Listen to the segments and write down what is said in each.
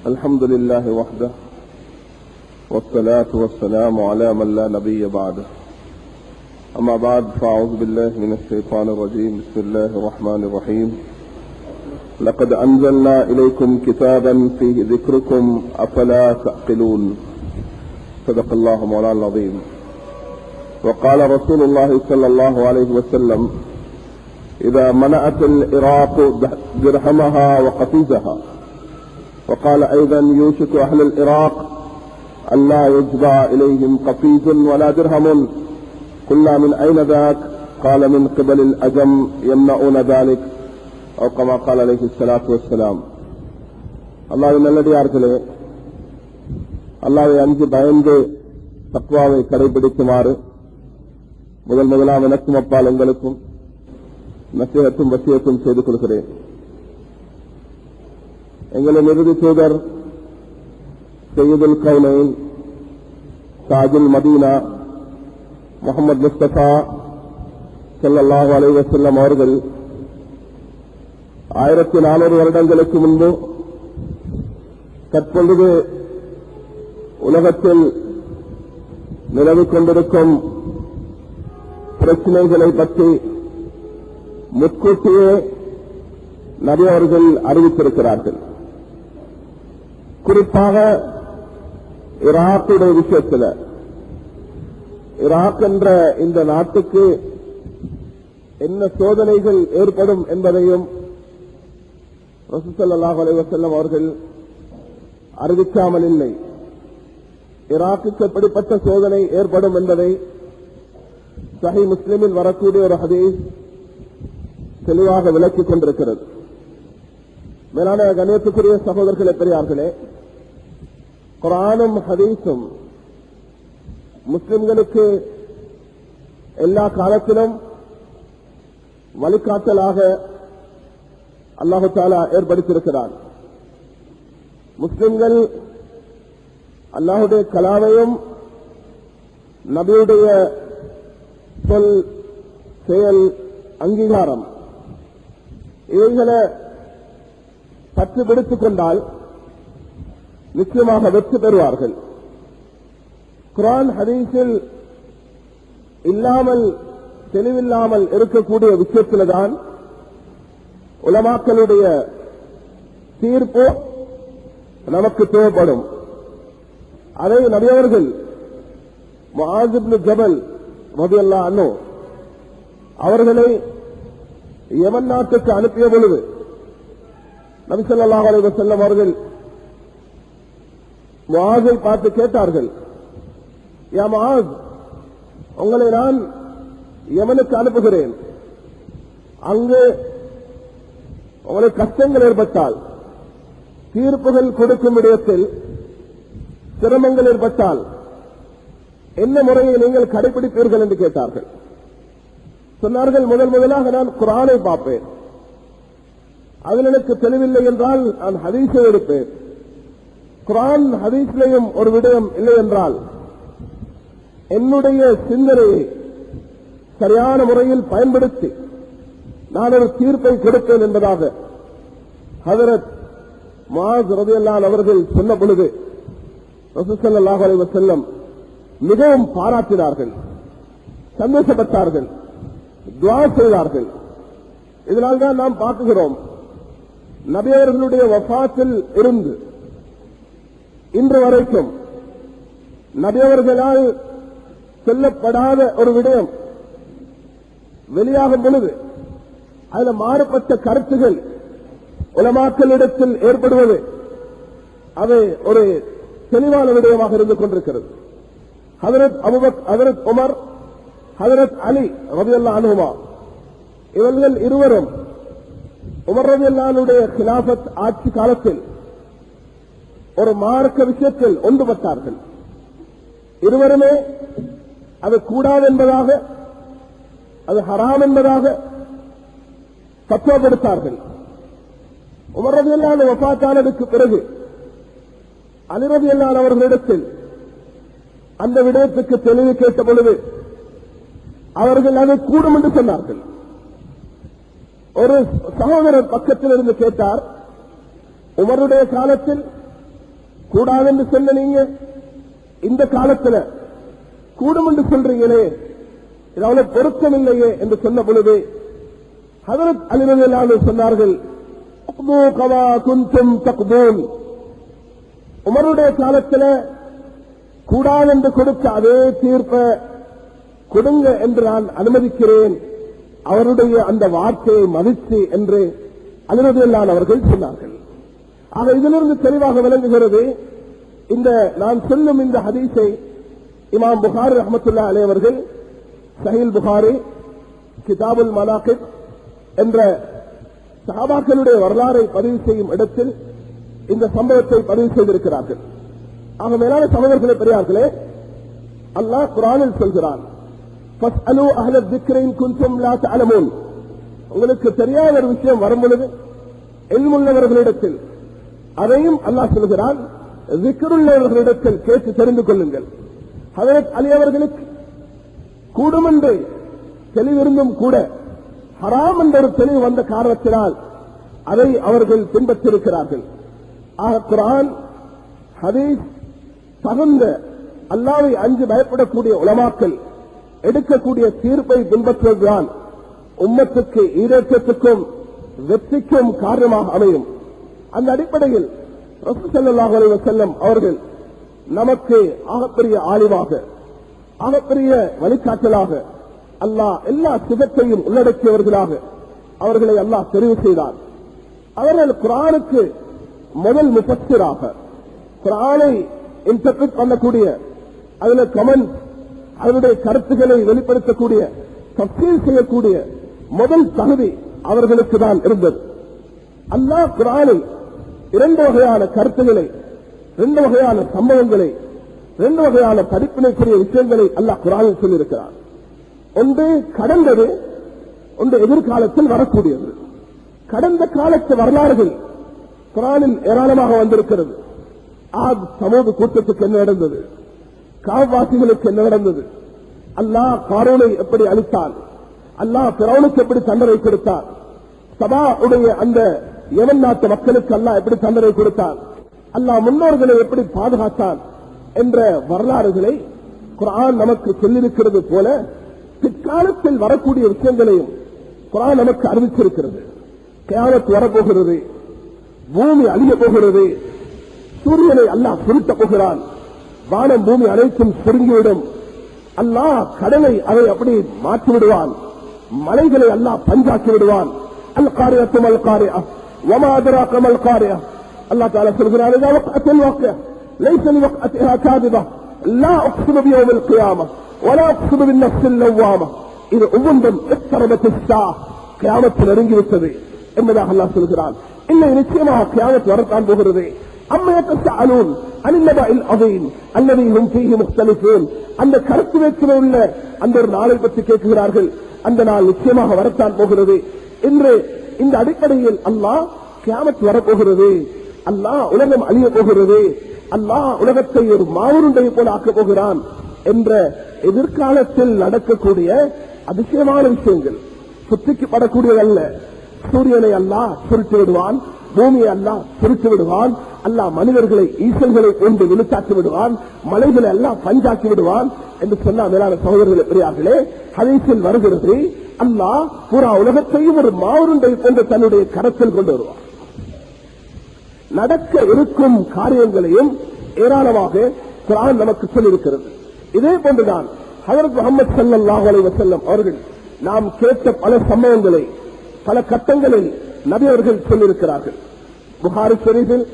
الحمد لله وحده والصلاة والسلام على من لا نبي بعده. أما بعد فأعوذ بالله من الشيطان الرجيم. بسم الله الرحمن الرحيم. لقد أنزلنا إليكم كتابا فيه ذكركم أفلا تعقلون. صدق الله مولانا العظيم. وقال رسول الله صلى الله عليه وسلم: إذا منعت العراق درهمها وقفيزها. وقال أيضا: يوشك أهل العراق أن لا يجبع إليهم قفيز ولا درهم. قلنا: من أين ذاك؟ قال: من قبل الأجم يمنعون ذلك، أو كما قال عليه الصلاة والسلام. அல்லாஹ்வின் நல்லடியார்களே, அல்லாஹ்வை அஞ்சு பயந்து தக்வாவை கடைபிடிக்குமாறு முதலாம் எனக்கும் அப்பால் உங்களுக்கும் நசீஹத்தும் வசியத்தும் செய்து கொள்கிறேன். எங்களின் இறுதி தூதர் சையதுல் கௌனைன் தாஜுல் மதீனா முஹம்மது முஸ்தபா ஸல்லல்லாஹு அலைஹி வஸல்லம் அவர்கள் 1400 வருடங்களுக்கு முன்பு தற்பொழுது உலகத்தில் நிலவிக் கொண்டிருக்கும் பிரச்சனைகளை பற்றி முன்கூட்டியே நபி அவர்கள் அறிவித்திருக்கிறார்கள். குறிப்பாக ஈராக்குடைய விஷயத்தில், ஈராக் என்ற இந்த நாட்டுக்கு என்ன சோதனைகள் ஏற்படும் என்பதையும் ரசூல் ஸல்லல்லாஹு அலைஹி வஸல்லம் அவர்கள் அறிவிக்காமல் இல்லை. ஈராக்குக்கு எப்படிப்பட்ட சோதனை ஏற்படும் என்பதை சஹீஹ் முஸ்லிமில் வரக்கூடிய ஒரு ஹதீஸ் தெளிவாக விளக்கிக் கொண்டிருக்கிறது. மேலான கண்ணியத்துக்குரிய சகோதரர்களே, பெரியார்களே, குர்ஆனும் ஹதீஸும் முஸ்லிம்களுக்கு எல்லா காலத்திலும் வழிகாட்டலாக அல்லாஹு தஆலா ஏற்படுத்தியிருக்கிறார். முஸ்லிம்கள் அல்லாஹுடைய கலாமையும் நபியுடைய சொல், செயல், அங்கீகாரம் இவைகளை பற்று பிடித்துக் கொண்டால் நிச்சயமாக வெற்றி பெறுவார்கள். குர்ஆன் ஹதீஸில் இல்லாமல், தெளிவில்லாமல் இருக்கக்கூடிய விஷயத்தில்தான் உலமாக்களுடைய தீர்ப்பு நமக்கு தேவைப்படும். அதை நபியவர்கள் முஆஸ் இப்னு ஜபல் ரலியல்லாஹு அன்ஹு அவர்களை யமன் நாட்டுக்கு அனுப்பிய பொழுது நபி ஸல்லல்லாஹு அலைஹி வஸல்லம் அவர்கள் முஆஸை பார்த்து கேட்டார்கள்: யா முஆஸ், உங்களை நான் யமனுக்கு அனுப்புகிறேன். அங்கு உங்களுக்கு கஷ்டங்கள் ஏற்பட்டால், தீர்ப்புகள் கொடுக்கும் விடயத்தில் சிரமங்கள் ஏற்பட்டால் என்ன முறையை நீங்கள் கடைபிடிப்பீர்கள் என்று கேட்டார்கள். சொன்னார்கள்: முதலாக நான் குர்ஆனை பார்ப்பேன். அதில் எனக்கு தெளிவில்லை என்றால் நான் ஹதீஸை எடுப்பேன். குர்ஆன் ஹதீஸிலேயும் ஒரு விடயம் இல்லை என்றால் என்னுடைய சிந்தனையை சரியான முறையில் பயன்படுத்தி நான் ஒரு தீர்ப்பை கொடுப்பேன் என்பதாக ஹஜ்ரத் முஆஸ் ரலியல்லாஹு அன்ஹு அவர்கள் சொன்ன பொழுது ரசூல் ஸல்லல்லாஹு அலைஹி வஸல்லம் மிகவும் பாராட்டினார்கள், சந்தோஷப்பட்டார்கள், துஆ செய்தார்கள். இதனால்தான் நாம் பார்க்கிறோம், நபி அவர்களுடைய வஃபாத்தில் இருந்து இன்று வரைக்கும் நபி அவர்களால் சொல்லப்படாத ஒரு விடயம் வெளியாகும் பொழுது அதில் மாறுபட்ட கருத்துகள் உலமாக்களிடத்தில் ஏற்படுவது அது ஒரு தெளிவான விடயமாக இருந்து கொண்டிருக்கிறது. ஹஜ்ரத் அபூபக்கர், ஹஜ்ரத் உமர், ஹஜ்ரத் அலி ரலியல்லாஹு அன்ஹுமா இவர்கள் இருவரும் உமர் ரலியல்லாஹு அன்ஹுடைய கிலாஃபத் ஆட்சி காலத்தில் ஒரு மார்க்க விஷயத்தில் ஒன்றுபட்டார்கள். இருவருமே அது கூடாது என்பதாக, அது ஹராம் என்பதாக தத்துவ கொடுத்தார்கள். உமர் ரலியல்லாஹு அன்ஹு வஃபாத்தானதுக்கு பிறகு அலி ரலியல்லாஹு அன்ஹு அவர்களிடத்தில் அந்த விடயத்துக்கு தெளிவு கேட்ட பொழுது அவர்கள் அது கூடும் என்று சொன்னார்கள். ஒரு சகோதரர் பக்கத்தில் இருந்து கேட்டார், உமருடைய காலத்தில் கூடாது என்று சொன்ன நீங்க இந்த காலத்துல கூடும் என்று சொல்றீங்களே, இது அவ்வளவு பொருத்தம் இல்லையே என்று சொன்ன பொழுது ஹஜ்ரத் அலி ரலியல்லாஹு அன்ஹு சொன்னார்கள், உமருடைய காலத்துல கூடாது என்று கொடுத்த அதே தீர்ப்பை கொடுங்க என்று நான் அனுமதிக்கிறேன், அவருடைய அந்த வார்த்தையை மதித்து என்று அலி ரலியல்லாஹு அன்ஹு அவர்கள் சொன்னார்கள். ஆக இதிலிருந்து தெளிவாக விளங்குகிறது, இந்த நான் சொல்லும் இந்த ஹதீஸை இமாம் புகாரி ரஹ்மத்துல்லாஹி அலைஹி அவர்கள் சஹீல் புகாரி கிதாபுல் மனாகிப் என்ற சஹாபாக்களுடைய வரலாறை பதிவு செய்யும் இடத்தில் இந்த சம்பவத்தை பதிவு செய்திருக்கிறார்கள். ஆக மேலான சகோதரர்களே, பெரியார்களே, அல்லாஹ் குர்ஆனில் சொல்கிறான், ஃபஸ்அலு அஹ்ல ذِكْرِ இன் குன்தும் லா தஅலமூன். உங்களுக்கு தெரியாத ஒரு விஷயம் வரும் பொழுது இல்முள்ளவர்களிடத்தில், அதையும் அல்லாஹ் சொல்கிறான், ذِكْருள்ளவர்களிடத்தில் கேட்டு தெரிந்து கொள்ளுங்கள். ஹஜ்ரத் அலி அவர்களுக்கு கூடுமென்று தெளிவிருந்தும் கூட ஹராம் என்ற ஒரு தெளிவு வந்த காரணத்தினால் அதை அவர்கள் பின்பற்றிருக்கிறார்கள். ஆக குர்ஆன், ஹதீஸ் தகுந்த அல்லாஹ்வை அஞ்சு பயப்படக்கூடிய உலமாக்கள் எடுக்கக்கூடிய தீர்ப்பை பின்பற்றுவதுதான் உம்மத்துக்கு ஈரேற்றத்துக்கும் வெற்றிக்கும் காரணமாக அமையும். அந்த அடிப்படையில் ரசூல் ஸல்லல்லாஹு அலைஹி வஸல்லம் அவர்கள் நமக்கு ஆகப்பெரிய ஆலிமாக, ஆகப்பெரிய வழிகாட்டலாக, அல்லாஹ் எல்லா சிவத்தையும் உள்ளடக்கியவர்களாக அவர்களை அல்லாஹ் தெரிவு செய்தார். அவர்கள் குர்ஆனுக்கு முதல் முஃபஸ்ஸிராக, குர்ஆனை இன்டர்பிரட் பண்ணக்கூடிய, அதில் கமெண்ட், அதனுடைய கருத்துக்களை வெளிப்படுத்தக்கூடிய, தஃசீர் செய்யக்கூடிய முதல் தகுதி அவர்களுக்கு தான் இருந்தது. அல்லாஹ் குர்ஆனில் இரண்டு வகையான கருத்துக்களை, ரெண்டு வகையான சம்பவங்களை, ரெண்டு வகையான படிப்பினைக்குரிய விஷயங்களை அல்லாஹ் குர்ஆனில் சொல்லியிருக்கிறார். ஒன்று கடந்தது, ஒன்று எதிர்காலத்தில் வரக்கூடியது. கடந்த காலத்து வரலாறுகள் குர்ஆனில் ஏராளமாக வந்திருக்கிறது. ஆத் சமூக கூட்டத்துக்கு என்ன நடந்தது, காவாசிகளுக்கு என்ன நடந்தது, அல்லாஹ் காரூனை எப்படி அழித்தான், அல்லாஹ் ஃபிரௌனுக்கு எப்படி தண்டனை கொடுத்தார், சபா உடைய அந்த யமன் நாட்டு மக்களுக்கு அல்லாஹ் எப்படி தண்டனை கொடுத்தார், அல்லாஹ் முன்னோர்களை எப்படி பாதுகாத்தான் என்ற வரலாறுகளை குர்ஆன் நமக்கு சொல்லியிருக்கிறது போல பிற்காலத்தில் வரக்கூடிய விஷயங்களையும் குர்ஆன் நமக்கு அறிவிச்சிருக்கிறது. கியாமத் வரப்போகிறது, பூமி அழிய போகிறது, சூரியனை அல்லாஹ் சுருட்ட போகிறான், வானம் பூமி அனைத்தும் சுருங்கிவிடும், அல்லாஹ் கடலை அதை அப்படி மாற்றி விடுவான், மலைகளை அல்லாஹ் பஞ்சாக்கி விடுவான். அல் காரியா மல் காரியா வமா அத்ராக மல் காரியா. அல்லாஹ் தஆலா சொல்கிறான், இதா வக்அத்தில் வாக்கியா லைஸ லிவக்அத்திஹா காதிபா லா உக்ஸிமு பியௌமில் கியாமah வலா உக்ஸிமு பின்னஃஸில் லவ்வாமா. இது ஒவ்வொன்றும் இக்தரபத்திஸ் ஸாஅ, கியாமத் நெருங்கிவிட்டது என்பதாக அல்லாஹ் சொல்கிறான். இல்லை, நிச்சயமாக கியாமத் வரத்தான் போகிறது. அம்மா யத்தஸஅலூன் அனில் நபஇல் அதீம் அல்லதீ ஹும் ஃபீஹி முக்தலிஃபூன். அந்த கருத்து வேற்றுமை உள்ள அந்த ஒரு நாளை பற்றி கேட்கிறார்கள். அந்த நாள் நிச்சயமாக வரத்தான் போகிறது என்று இந்த அடிப்படையில் அல்லாஹ் கியாமத் வரப்போகிறது, அல்லாஹ் உலகம் அழிய போகிறது, அல்லாஹ் உலகத்தை ஒரு மாவுருண்டை போல ஆக்கப் போகிறான் என்ற எதிர்காலத்தில் நடக்கக்கூடிய அதிசயமான விஷயங்கள், சுத்திக்கப்படக்கூடியதல்ல. சூரியனை அல்லாஹ் சுருட்டி விடுவான், பூமியை அல்லாஹ் சுருட்டி விடுவான், அல்லாஹ் மனிதர்களை ஈசல்களை கொண்டு விழுத்தாக்கி விடுவான், மலைகளை அல்லாஹ் பஞ்சாக்கி விடுவான் என்று சொன்ன மேலான சகோதரர்களே, பெரியார்களே, ஹதீஸில் வருகிறது, அல்லாஹ் பூரா உலகத்தையும் ஒரு மாவுருண்டை போன்று தன்னுடைய கரத்தில் கொண்டு வருவான். நடக்க இருக்கும் காரியங்களையும் ஏராளமாக குர்ஆன் நமக்கு சொல்லியிருக்கிறது. இதே போன்றுதான் ஹஜ்ரத் முஹம்மது ஸல்லல்லாஹு அலைஹி வஸல்லம் அவர்கள் நாம் கேட்ட பல சம்பவங்களை, பல கட்டங்களில் நபி அவர்கள் சொல்லியிருக்கிறார்கள். புகாரி ஷரீஃபில்,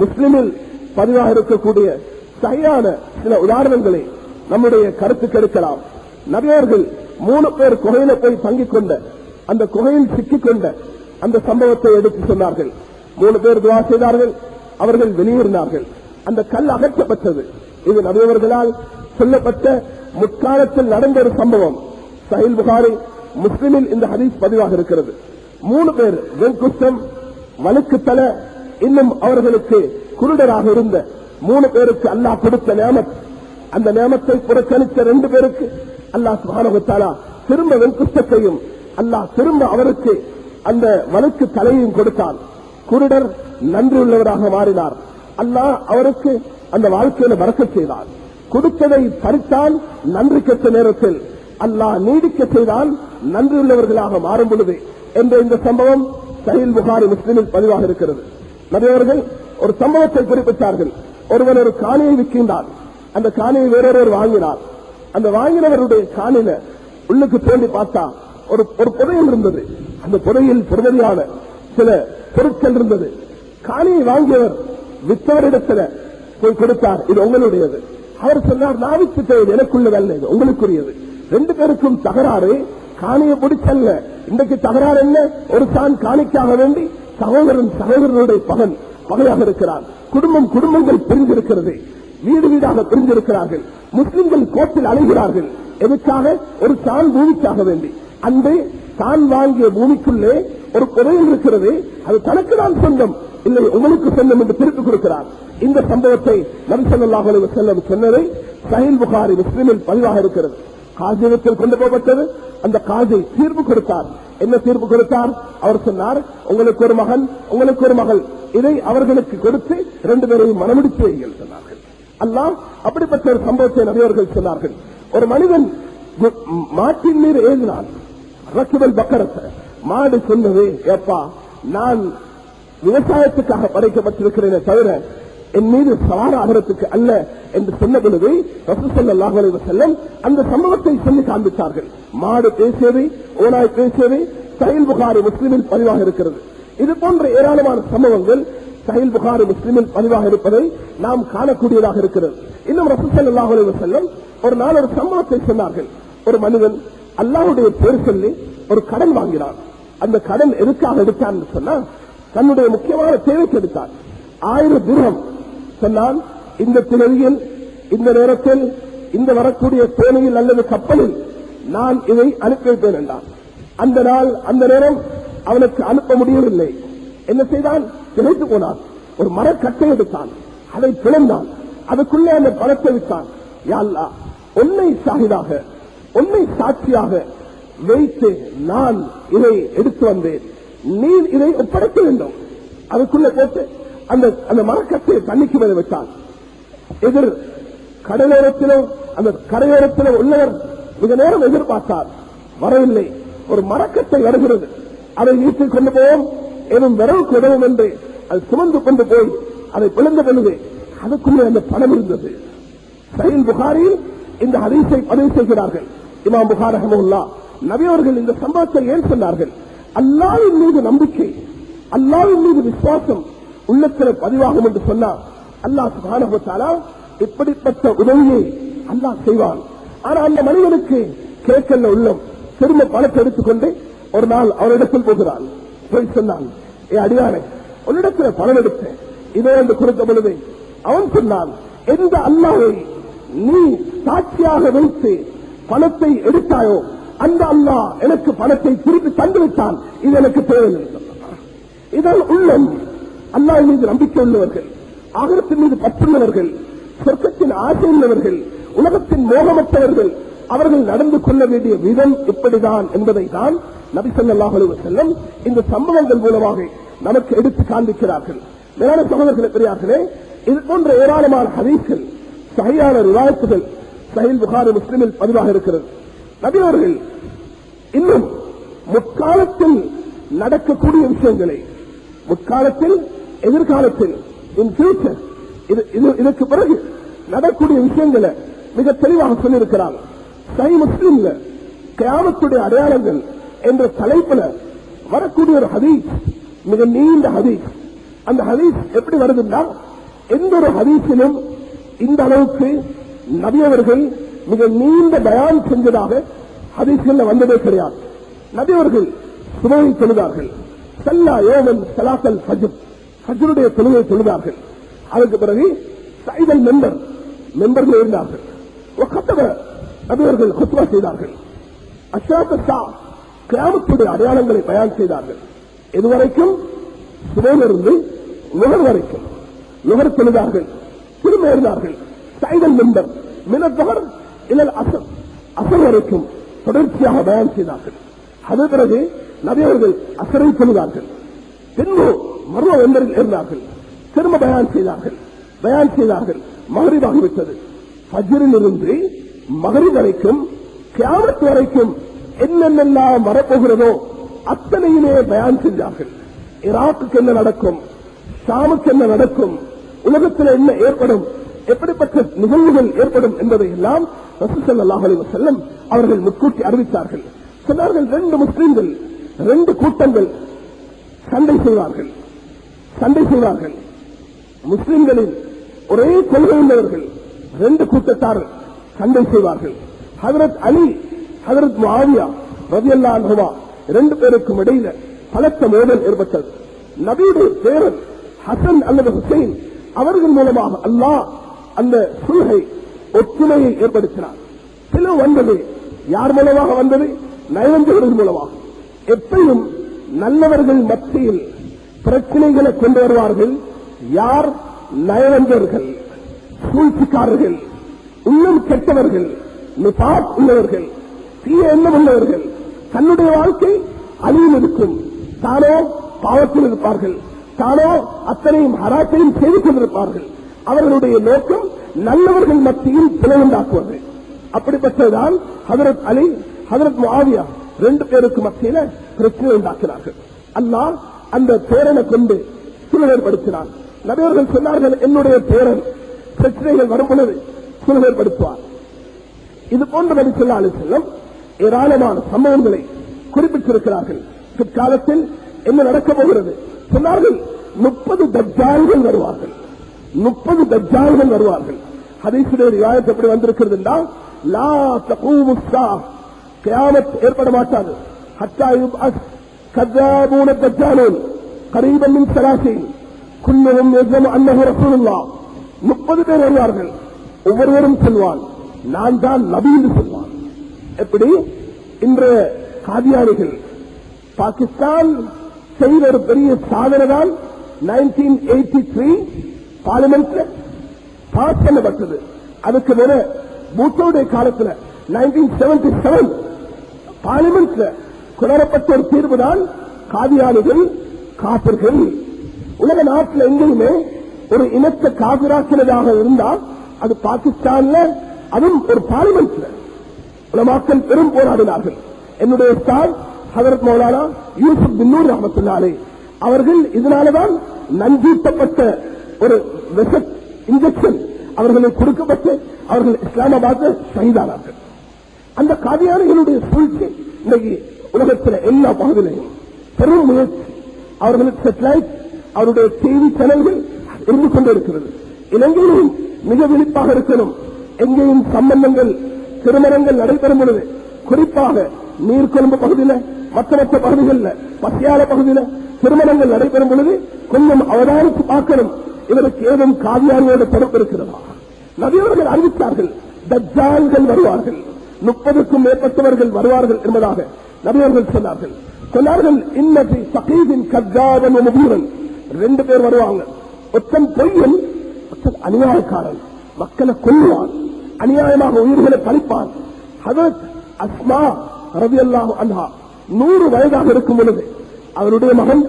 முஸ்லிமில் பதிவாக இருக்கக்கூடிய சரியான சில உதாரணங்களை நம்முடைய கருத்துக்கு எடுக்கலாம். நபி அவர்கள் 3 பேர் குகையில போய் தங்கிக் கொண்ட, அந்த குகையில் சிக்கிக் கொண்ட அந்த சம்பவத்தை எடுத்து சொன்னார்கள். 3 பேர் துஆ செய்தார்கள், அவர்கள் வெளியேறினார்கள், அந்த கல் அகற்றப்பட்டது. இது நபி அவர்களால் சொல்லப்பட்ட முற்காலத்தில் நடந்த ஒரு சம்பவம். சஹீல் புகாரி, முஸ்லிமில் இந்த ஹதீஸ் பதிவாக இருக்கிறது. 3 பேர் வெண்குஷ்டம், வழுக்கு தலை, இன்னும் அவர்களுக்கு குருடராக இருந்த 3 பேருக்கு அல்லாஹ் கொடுத்த நியமத், அந்த நியமத்தை புறக்கணித்த 2 பேருக்கு அல்லாஹ் சுப்ஹானஹு வ தஆலா திரும்ப வெண்குஷ்டத்தையும் அல்லாஹ் திரும்ப அவருக்கு அந்த வழுக்கு தலையையும் கொடுத்தான். குருடர் நன்றியுள்ளவராக மாறினார், அல்லாஹ் அவருக்கு அந்த வாழ்க்கையில பறக்கச் செய்தான். கொடுத்ததை பறித்தான் நன்றி கெட்ட நேரத்தில் அல்லாஹ் நீடிக்க செய்தான் நன்றியுள்ளவர்களாக மாறும் பொழுது என்ற இந்த சம்பவம் சஹீஹ் புகாரி முஸ்லிமில் பதிவாக இருக்கிறது. நபி அவர்கள் ஒரு சம்பவத்தை குறிப்பிட்டார்கள். ஒருவன் ஒரு காணியை விற்கின்றான். அந்த காணியை வேறொருவர் வாங்கினார். அந்த வாங்கினவருடைய காணில உள்ளுக்கு தோண்டி பார்த்தா ஒரு புதையல் இருந்தது. அந்த புதையில் பொறுமதியான சில பொருட்கள் இருந்தது. காணியை வாங்கியவர் வித்தவரிடத்துல போய் கொடுத்தார், இது உங்களுடையது. அவர் சொன்னார், நான் வித்துட்டது, எனக்குள்ளதல்ல, இது உங்களுக்குரியது. ரெண்டு பேருக்கும் தகராறு. காணியை பிடிச்சல்ல. இன்றைக்கு தகராறு என்ன? ஒரு தான் காணிக்காக வேண்டி சகோதரனுடைய பகையாக இருக்கிறார். குடும்பங்கள் பிரிந்திருக்கிறது. வீடு வீடாக பிரிந்திருக்கிறார்கள். முஸ்லிம்கள் கோர்ட்டில் அலைகிறார்கள். எதுக்காக? ஒரு தான் பூமிக்காக வேண்டி. அன்று தான் வாங்கிய பூமிக்குள்ளே ஒரு புதையல் இருக்கிறது. அது தனக்கு தான் சொந்தம், இல்லை உங்களுக்கு சொந்தம் என்று திருப்பி கொடுக்கிறார். இந்த சம்பவத்தை நபி ஸல்லல்லாஹு அலைஹி வஸல்லம் சொன்னதை சஹீஹ் புகாரி முஸ்லிமில் பதிவாக இருக்கிறது. காஜியத்தில் கொண்டு போகப்பட்டது. அந்த காஜி தீர்ப்பு கொடுத்தார். என்ன தீர்ப்பு கொடுத்தார்? அவர் சொன்னார், உங்களுக்கு ஒரு மகன், உங்களுக்கு ஒரு மகள், இதை அவர்களுக்கு கொடுத்து ரெண்டு பேரையும் மனமுடித்து வைங்கள் சொன்னார்கள். அல்லாஹ் அப்படிப்பட்ட ஒரு சம்பவத்தை நபியவர்கள் சொன்னார்கள். ஒரு மனிதன் மாட்டின் மீது ஏறினான். ரக்கிபல் பக்கரத்தை மாடு சொன்னது, ஏப்பா நான் விவசாயத்துக்காக படைக்கப்பட்டிருக்கிறேனே தவிர என் மீது சவார ஆகிறதுக்கு அல்ல என்று சொன்ன பொழுது ரசூல் ஸல்லல்லாஹு அலைஹி வஸல்லம் அந்த சம்பவத்தை சொல்லி காண்பித்தார்கள். மாடு பேசியது, ஓனாய் பேசியது சஹீஹ் புகாரி முஸ்லிமில் பதிவாக இருக்கிறது. இது போன்ற ஏராளமான சம்பவங்கள் சஹீஹ் புகாரி முஸ்லிமில் பதிவாக இருப்பதை நாம் காணக்கூடியதாக இருக்கிறது. இன்னும் ரசூல் ஸல்லல்லாஹு அலைஹி வஸல்லம் ஒரு நாள் ஒரு சம்பவத்தை சொன்னார்கள். ஒரு மனிதன் அல்லாஹ்வுடைய பேர் சொல்லி ஒரு கடன் வாங்கினான். அந்த கடன் எதுக்காக எடுத்தான் சொன்னா, தன்னுடைய முக்கியமான தேவைக்கு எடுத்தான். 1000 திர்ஹம் சொன்னால், இந்த திணையில், இந்த நேரத்தில், இந்த வரக்கூடிய தோணியில் அல்லது கப்பலில் நான் இதை அனுப்பி வைப்பேன் என்றான். அந்த நாள் அந்த நேரம் அவனுக்கு அனுப்ப முடியவில்லை. என்ன செய்தான்? திகைத்து போனான். ஒரு மரக்கட்டை எடுத்தான், அதை பிளந்தான், அதுக்குள்ளே அந்த பணத்தை விட்டான். யா அல்லாஹ், உன்னை ஷாஹிதாக, உன்னை சாட்சியாக வைத்து நான் இதை எடுத்து வந்தேன், நீ இதை ஒப்படைக்க வேண்டும். அதுக்குள்ளே போட்டு அந்த மரக்கட்டை தண்ணிக்கு மேல விட்டான். எதிர் கடலோரத்திலோ அந்த கரையோரத்திலோ உள்ளவர் மிக நேரம் எதிர்பார்த்தார், வரவில்லை. ஒரு மரக்கட்டை வருகிறது, அதை வீட்டில் கொண்டு போவோம், ஏதும் விரவுக்கு உதவும் என்று அது சுமந்து கொண்டு போய் அதை பிளந்த பொழுது அதுக்குள்ளே அந்த பணம் இருந்தது. சஹீஹ் புகாரியில் இந்த ஹதீஸை பதிவு செய்கிறார்கள் இமாம் புகாரி ரஹ்மத்துல்லாஹ். நபி அவர்கள் இந்த சம்பவத்தை ஏன் சொன்னார்கள்? அல்லாஹ்வின் மீது நம்பிக்கை, அல்லாஹ்வின் மீது விசுவாசம் உள்ளத்தில் பதிவாகும் என்று சொன்னார். அல்லாஹ் சுப்ஹானஹு வ தஆலா இப்படிப்பட்ட உதவியை அல்லாஹ் செய்வான். ஆனால் அந்த மனிதனுக்கு கேட்கல உள்ளம், திரும்ப பணத்தை எடுத்துக்கொண்டு ஒரு நாள் அவரிடத்தில் போகிறான். போய் சொன்னான், ஏ அடியானே, உன்னிடத்தில் பணம் எடுத்தேன், இதே என்று கொடுத்த பொழுது அவன் சொன்னான், எந்த அல்லாஹ்வை நீ சாட்சியாக வைத்து பணத்தை எடுத்தாயோ அந்த அல்லாஹ் எனக்கு பணத்தை திருப்பி தந்துவிட்டான், இது எனக்கு தேவையில்லை. இதன் உள்ளம் அல்லாஹ் மீது நம்பிக்கை உள்ளவர்கள், ஆகிரத்தின் மீது பற்றுள்ளவர்கள், சொர்க்கத்தின் ஆசை உள்ளவர்கள், உலகத்தின் மோகமற்றவர்கள், அவர்கள் நடந்து கொள்ள வேண்டிய விதம் இப்படிதான் என்பதை தான் நபி ஸல்லல்லாஹு அலைஹி வஸல்லம் இந்த சம்பவங்கள் மூலமாக நமக்கு எடுத்து காண்பிக்கிறார்கள். மேலான சகோதரர்களே, பெரியார்களே, இது போன்ற ஏராளமான ஹதீஸ்கள், சஹீஹான ரிவாயத்துகள் சஹீஹ் புகாரி முஸ்லிமில் பதிவாக இருக்கிறது. நபி அவர்கள் இன்னும் முற்காலத்தில் நடக்கக்கூடிய விஷயங்களை, முற்காலத்தில், எதிர்காலத்தில், இன் ஃபியூச்சர், இதற்கு பிறகு நடக்கூடிய விஷயங்களை மிக தெளிவாக சொல்லியிருக்கிறார். சஹீஹ் முஸ்லிம்ல கியாமத்துடைய அடையாளங்கள் என்ற தலைப்புல வரக்கூடிய ஒரு ஹதீஸ், மிக நீண்ட ஹதீஸ். அந்த ஹதீஸ் எப்படி வருதுன்னா, எந்த ஒரு ஹதீஸிலும் இந்த அளவுக்கு நபி அவர்கள் மிக நீண்ட பயான் செஞ்சதாக ஹதீஸ்கள் வந்ததே கிடையாது. நபி அவர்கள் சுபஹை தொழுதார்கள், ஸல்லா யௌமன் ஸலாத்தல் ஃபஜ்ர், ஃபஜ்ருடைய தொழுகை தொழுதார்கள். அதற்கு பிறகு சைதல் மெம்பர்கள் இருந்தார்கள். நபி அவர்கள் குத்பா செய்தார்கள். அஷ்ராத் ஸா, கியாமத்துடைய அடையாளங்களை பயான் செய்தார்கள். இதுவரைக்கும் சுபஹிலிருந்து லுஹர் வரைக்கும், லுஹர் தொழுதார்கள், திரும்ப இருந்தார்கள். சைதல் மெம்பர் மினல் லுஹர் இலல் அஸ்ர், அஸ்ர் வரைக்கும் தொடர்ச்சியாக பயான் செய்தார்கள். அது பிறகு நபி அவர்கள் அஸ்ரை தொழுதார்கள், பின்பு மர்வ மெம்பரில் இருந்தார்கள், திரும்ப பயான் செய்தார்கள். பயான் செய்தார்கள். மகரிப் ஆகிவிட்டது. ஃபஜ்ரில் இருந்து மகரிப் வரைக்கும் கியாமத் வரைக்கும் என்னென்னலாம் வரப்போகிறதோ அத்தனையுமே பயான் செஞ்சார்கள். ஈராக்குக்கு என்ன நடக்கும், ஷாமுக்கு என்ன நடக்கும், உலகத்தில் என்ன ஏற்படும், எப்படிப்பட்ட நிகழ்வுகள் ஏற்படும் என்பதை எல்லாம் ரசூல் ஸல்லல்லாஹு அலைஹி வஸல்லம் அவர்கள் முன்கூட்டி அறிவித்தார்கள். சொன்னார்கள், 2 முஸ்லிம்கள் 2 கூட்டங்கள் சண்டை செய்வார்கள். முஸ்லிம்களின் ஒரே கொள்கை உள்ளவர்கள் 2 கூட்டத்தார் சண்டை செய்வார்கள். ஹஜ்ரத் அலி, ஹஜ்ரத் முஆவியா ரலியல்லாஹு அன்ஹுமா 2 பேருக்கும் இடையில பலத்த மோதல் ஏற்பட்டது. நபியுடைய பேரன் ஹசன் அல்லது ஹுசைன் அவர்கள் மூலமாக அல்லாஹ் அந்த சுல்ஹை ஒற்றுமையை ஏற்படுத்தினார். சில வந்தது யார் மூலமாக வந்தது? நயவஞ்சகர்கள் மூலமாக. எப்பயும் நல்லவர்கள் மத்தியில் பிரச்சனைகளை கொண்டு வருவார்கள். யார்? நயவஞ்சகர்கள், சூழ்ச்சிக்காரர்கள், உள்ளம் கெட்டவர்கள், நிபாத் உள்ளவர்கள், தீய எண்ணம் உள்ளவர்கள். தன்னுடைய வாழ்க்கை அழிவில் இருக்கும், தானோ பாவத்தில் இருப்பார்கள், தானோ அத்தனையும் ஹராத்தையும் செய்து கொண்டிருப்பார்கள். அவர்களுடைய நோக்கம் நல்லவர்கள் மத்தியில் பிளவுண்டாக்குவது. அப்படிப்பட்டதுதான் ஹஜ்ரத் அலி, ஹஜ்ரத் முஆவியா 2 பேருக்கு மத்தியில பிரச்சனை உண்டாக்கினார்கள். அல்லாஹ் அந்த பேரனை கொண்டு சுலகப்படுத்தினார். நபியவர்கள் சொன்னார்கள், என்னுடைய பேரன் பிரச்சனைகள் வரும் பொழுது சுலகப்படுத்துவார். இது போன்ற நபி ஸல்லல்லாஹு அலைஹி வஸல்லம் ஏராளமான சம்பவங்களை குறிப்பிட்டிருக்கிறார்கள். பிற்காலத்தில் என்ன நடக்கப் போகிறது சொன்னார்கள். 30 தஜ்ஜால்கள் வருவார்கள். 30 தஜ்ஜால்கள் வருவார்கள். ஹதீஸிலே ரிவாயத் எப்படி வந்திருக்கிறது என்றால், லா தகூமு ஸாஅ, கியாமத் ஏற்பட மாட்டாது. ஹத்தா யுப்அஸ் கذابون الدجالون قريبا من 30 كلهم يزعم انه رسول الله. 30 பேர் வருவார்கள். ஒவ்வொருவரும் சொல்வான், நான் தான் நபி என்று சொல்வான். எப்படி? இன்று காதியானிகள் பாகிஸ்தான் செய்த ஒரு பெரிய சாதனை தான் 1983 பார்லிமெண்ட்ல பாஸ் பண்ணப்பட்டது. அதுக்கு மேல பூட்டோடைய காலத்தில் 1977 பார்லிமெண்ட்ல கொணரப்பட்ட ஒரு தீர்வு தான் காதியானிகள் காபிர்கள். உலக நாட்டில் எங்கேயுமே ஒரு இனத்தை காபிராக்கினதாக இருந்தால் அது பாகிஸ்தான்ல, அதுவும் ஒரு பார்லிமெண்ட்ல உலமாக்கள் பெரும் போராடினார்கள். என்னுடைய ஸ்டார் ஹஜ்ரத் மௌலானா யூசுப் பின் நூர் ரஹ்மத்துல்லாஹி அலைஹி அவர்கள் இதனாலதான் நஞ்சூட்டப்பட்ட ஒரு இன்ஜெக்ஷன் அவர்களுக்கு கொடுக்கப்பட்டு அவர்கள் இஸ்லாமாபாத் ஷஹீதானார்கள். அந்த காதியானிகளுடைய சூழ்ச்சி இன்றைக்கு உலகத்தில் எல்லா பகுதியிலையும் பெரும் முயற்சி. அவர்களுக்கு சேட்டலைட், அவருடைய டிவி சேனல்கள் இருந்து கொண்டிருக்கிறது. இலங்கையிலும் மிக விழிப்பாக இருக்கணும். எங்கேயும் சம்பந்தங்கள், திருமணங்கள் நடைபெறும் பொழுது, குறிப்பாக நீர்கொழும்பு பகுதியில், மற்ற பகுதிகளில், பசியால பகுதியில் திருமணங்கள் நடைபெறும் பொழுது கொஞ்சம் அவதானித்து பார்க்கணும். இவருக்கு ஏதும் காதியானியோட தொடர்பு இருக்கிறதா? நபியவர்கள் அறிவித்தார்கள், தஜ்ஜால்கள் வருவார்கள், 30க்கும் மேற்பட்டவர்கள் வருவார்கள் என்பதாக நபியவர்கள் சொன்னார்கள். இன்னதி சகீதின் கஜ்ஜாபன் முபீரன், 2 பேர் வருவாங்க. ஒருத்தன் பொய்யன், ஒருத்தன் அநியாயக்காரன். மக்களை கொல்லுவான், அநியாயமாக உயிர்களை பழிப்பான். ஹஜ்ரத் அஸ்மா ரலியல்லாஹு அன்ஹா 100 வயதாக இருக்கும் பொழுது அவருடைய மகன்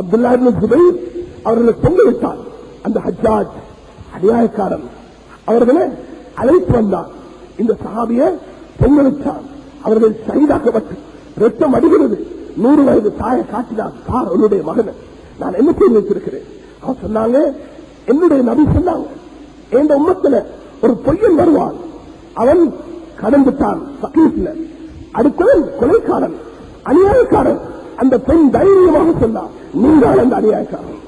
அப்துல்லா இப்னு ஜுபைர் அவர்களை தொங்கவிட்டார். அந்த ஹஜ்ஜாஜ் அநியாயக்காரன் அவர்களை அழைத்து வந்தார். இந்த சஹாபியை தொங்கவிட்டார். அவர்கள் ஷஹீதாக்கப்பட்டு ரத்தம் அடிகிறது. 100 வயது தாயை காட்டினார், பார் உன்னுடைய மகனை நான் என்ன செய்து வைத்திருக்கிறேன். அவர் சொன்னாங்க, என்னுடைய நபி சொன்னாங்க, எந்த உம்மத்துல ஒரு பொய்யன் வருவான், அவன் கடந்துட்டான் சகீஃப்ல, அடுத்தவன் கொலைக்காரன், அநியாயக்காரன். அந்த பெண் தைரியமாக சொன்னார், நீங்கள் அந்த அநியாயக்காரன்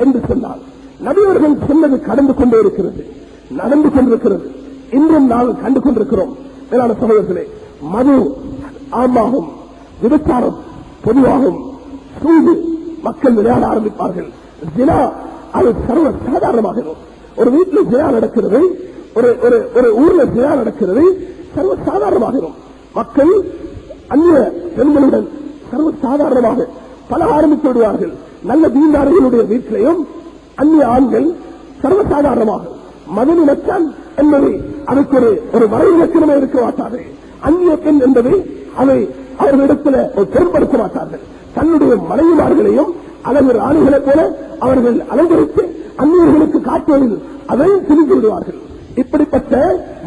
என்று சொன்னார். நபியவர்கள் சொன்னது கடந்து கொண்டே இருக்கிறது, நடந்து கொண்டிருக்கிறது. இன்றும் நாங்கள் கண்டு கொண்டிருக்கிறோம். மேலான சகோதரர்களே, மது ஆமாகும், விபச்சாரம் பொதுவாகும், சூது மக்கள் விளையாட ஆரம்பிப்பார்கள். ஜினா அது சர்வ சாதாரணமாக ஒரு வீட்டில் ஜினா நடக்கிறது, ஒரு ஊர்ல ஜினா நடக்கிறது, சர்வ சாதாரணமாகிறோம். மக்கள் அந்நிய பெண்களுடன் சர்வ சாதாரணமாக பல ஆரம்பித்து விடுவார்கள். நல்ல தீண்டாரிகளுடைய வீட்டிலையும் அந்நிய ஆண்கள் சர்வசாதாரணமாக மது நினைச்சான் என்பதை அதுக்கு ஒரு வரைவிலக்கணமே இருக்க மாட்டாது. அந்நிய பெண் என்பதை அதை அவர்களிடத்தில் பொருட்படுத்த மாட்டார்கள். தன்னுடைய மனைவிமார்களையும் அழகு ராணிகளைப் போல அவர்கள் அலங்கரித்து அந்நியர்களுக்கு காட்டுவதில் அதை திரிந்து விடுவார்கள். இப்படிப்பட்ட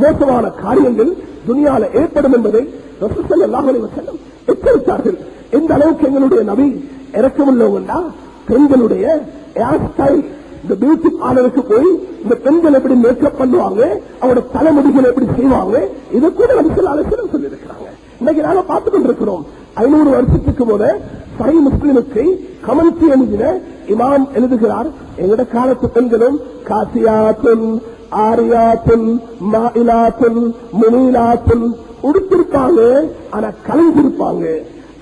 மோசமான காரியங்கள் துனியால ஏற்படும் என்பதை ரசூல் ஸல்லல்லாஹு அலைஹி வஸல்லம் எச்சரித்தார்கள். எந்த அளவுக்கு எங்களுடைய நபி இறக்கமுள்ளவங்கண்டா பெண்களுடைய ஹேர் ஸ்டைல், இந்த பியூட்டி பார்லருக்கு போய் இந்த பெண்கள் எப்படி மேக்கப் பண்ணுவாங்க, அவரோட தலைமுடிகள் எப்படி செய்வாங்க, இதை கூட நபி ஸல்லல்லாஹு அலைஹி வஸல்லம் சொல்லி இருக்கிறாங்க. இன்னைக்கு நாங்க பார்த்துக் கொண்டிருக்கிறோம். 500 வருஷத்துக்கு போல சஹீஹ் முஸ்லிமுக்கு கமெண்ட்ரி எழுதின இமாம் எழுதுகிறார், எங்கட காலத்து பெண்களும் காசியாத்துன் ஆரியாத்துன் மாயிலாத்துன் முனீலாத்துன் உடுத்திருப்பாங்க, ஆனா கலைஞ்சிருப்பாங்க.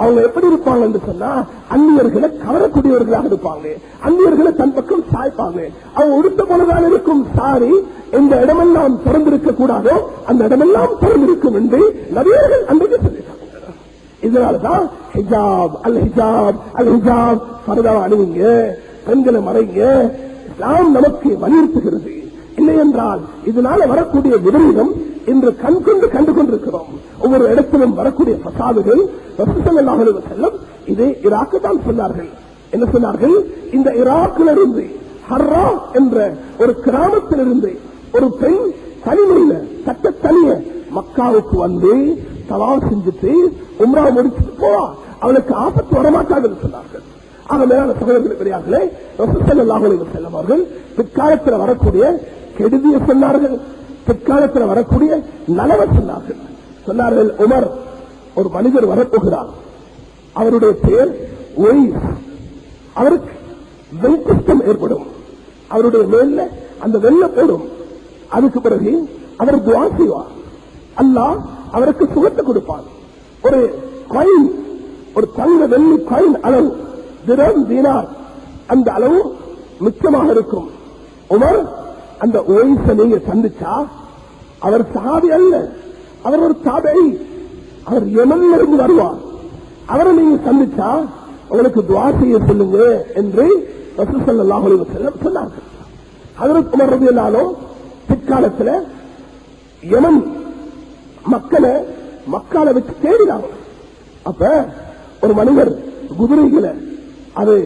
அவங்க எப்படி இருப்பாங்க என்று சொன்னா அந்நியர்களை கவரக்கூடியவர்களாக இருப்பாங்க, அந்நியர்களை தன் பக்கம் சாய்ப்பாங்க. அவங்க உடுத்த போலதான் இருக்கும் சாரி, எந்த இடமெல்லாம் திறந்திருக்க கூடாதோ அந்த இடமெல்லாம் திறந்திருக்கும் என்று நபியர்கள் அன்றைக்கு சொல்லிட்டாங்க. இதனாலதான் ஹிஜாப் அல் ஹிஜாப் அல் ஹிஜாப் பரதா அணிவிங்க, பெண்களை மறைங்க இஸ்லாம் நமக்கு வலியுறுத்துகிறது. இல்லை என்றால் இதனால வரக்கூடிய விபரீதம் இன்று கண்கொண்டு கண்டு கொண்டிருக்கிறோம். ஒவ்வொரு இடத்திலும் வரக்கூடிய பசாதுகள் ரசூல் ஸல்லல்லாஹு அலைஹி வஸல்லம் இதே ஈராக்கு தான் சொன்னார்கள். என்ன சொன்னார்கள்? இந்த ஈராக்கிலிருந்து ஹர்ரா என்ற ஒரு கிராமத்திலிருந்து ஒரு பெண் தனிமையில சட்ட தனிய மக்காவுக்கு வந்து தவாஃப் செஞ்சுட்டு உம்ரா முடிச்சுட்டு போவா, அவளுக்கு ஆபத்து வரமாட்டாதுன்னு சொன்னார்கள். ஆக மேலான சகோதரர்களே பெரியார்களே, ரசூல் ஸல்லல்லாஹு அலைஹி வஸல்லம் அவர்கள் பிற்காலத்தில் வரக்கூடிய கெடுதியை சொன்னார்கள், பிற்காலத்தில் வரக்கூடிய நலவை சொன்னார்கள். சொன்னார்கள், உமர் ஒரு மனிதர் வரப்போகிறார், அவருடைய பெயர் ஒய்ஸ், அவருக்கு வெண்குஷ்டம் ஏற்படும், அவருடைய மேல அந்த வெள்ள போடும். அதுக்கு பிறகு அவர் துஆ செய்வார், அல்லாஹ் அவருக்கு சுகத்தை கொடுப்பார். ஒரு காயின், ஒரு தங்க வெள்ளி காயின் அளவு திரம் தீனார், அந்த அளவு மிச்சமாக இருக்கும். உமர் அந்த ஓய்ஸ நீங்க சந்திச்சா, அவர் சஹாபி அல்ல, அவர் ஒரு தாபீ, அவர் யமன்ல இருந்து வருவார், அவரை நீங்க சந்திச்சா உங்களுக்கு துஆ செய்ய சொல்லுங்க என்று ரசூல் ஸல்லல்லாஹு அலைஹி வஸல்லம் சொன்னார்கள். ஹஜ்ரத் உமர் ரலியல்லாஹு அன்ஹு பிற்காலத்தில் யமன் மக்களை மக்கால வச்சு தேடினாங்க. அப்ப ஒரு மனிதர் குதிரைகளை அதை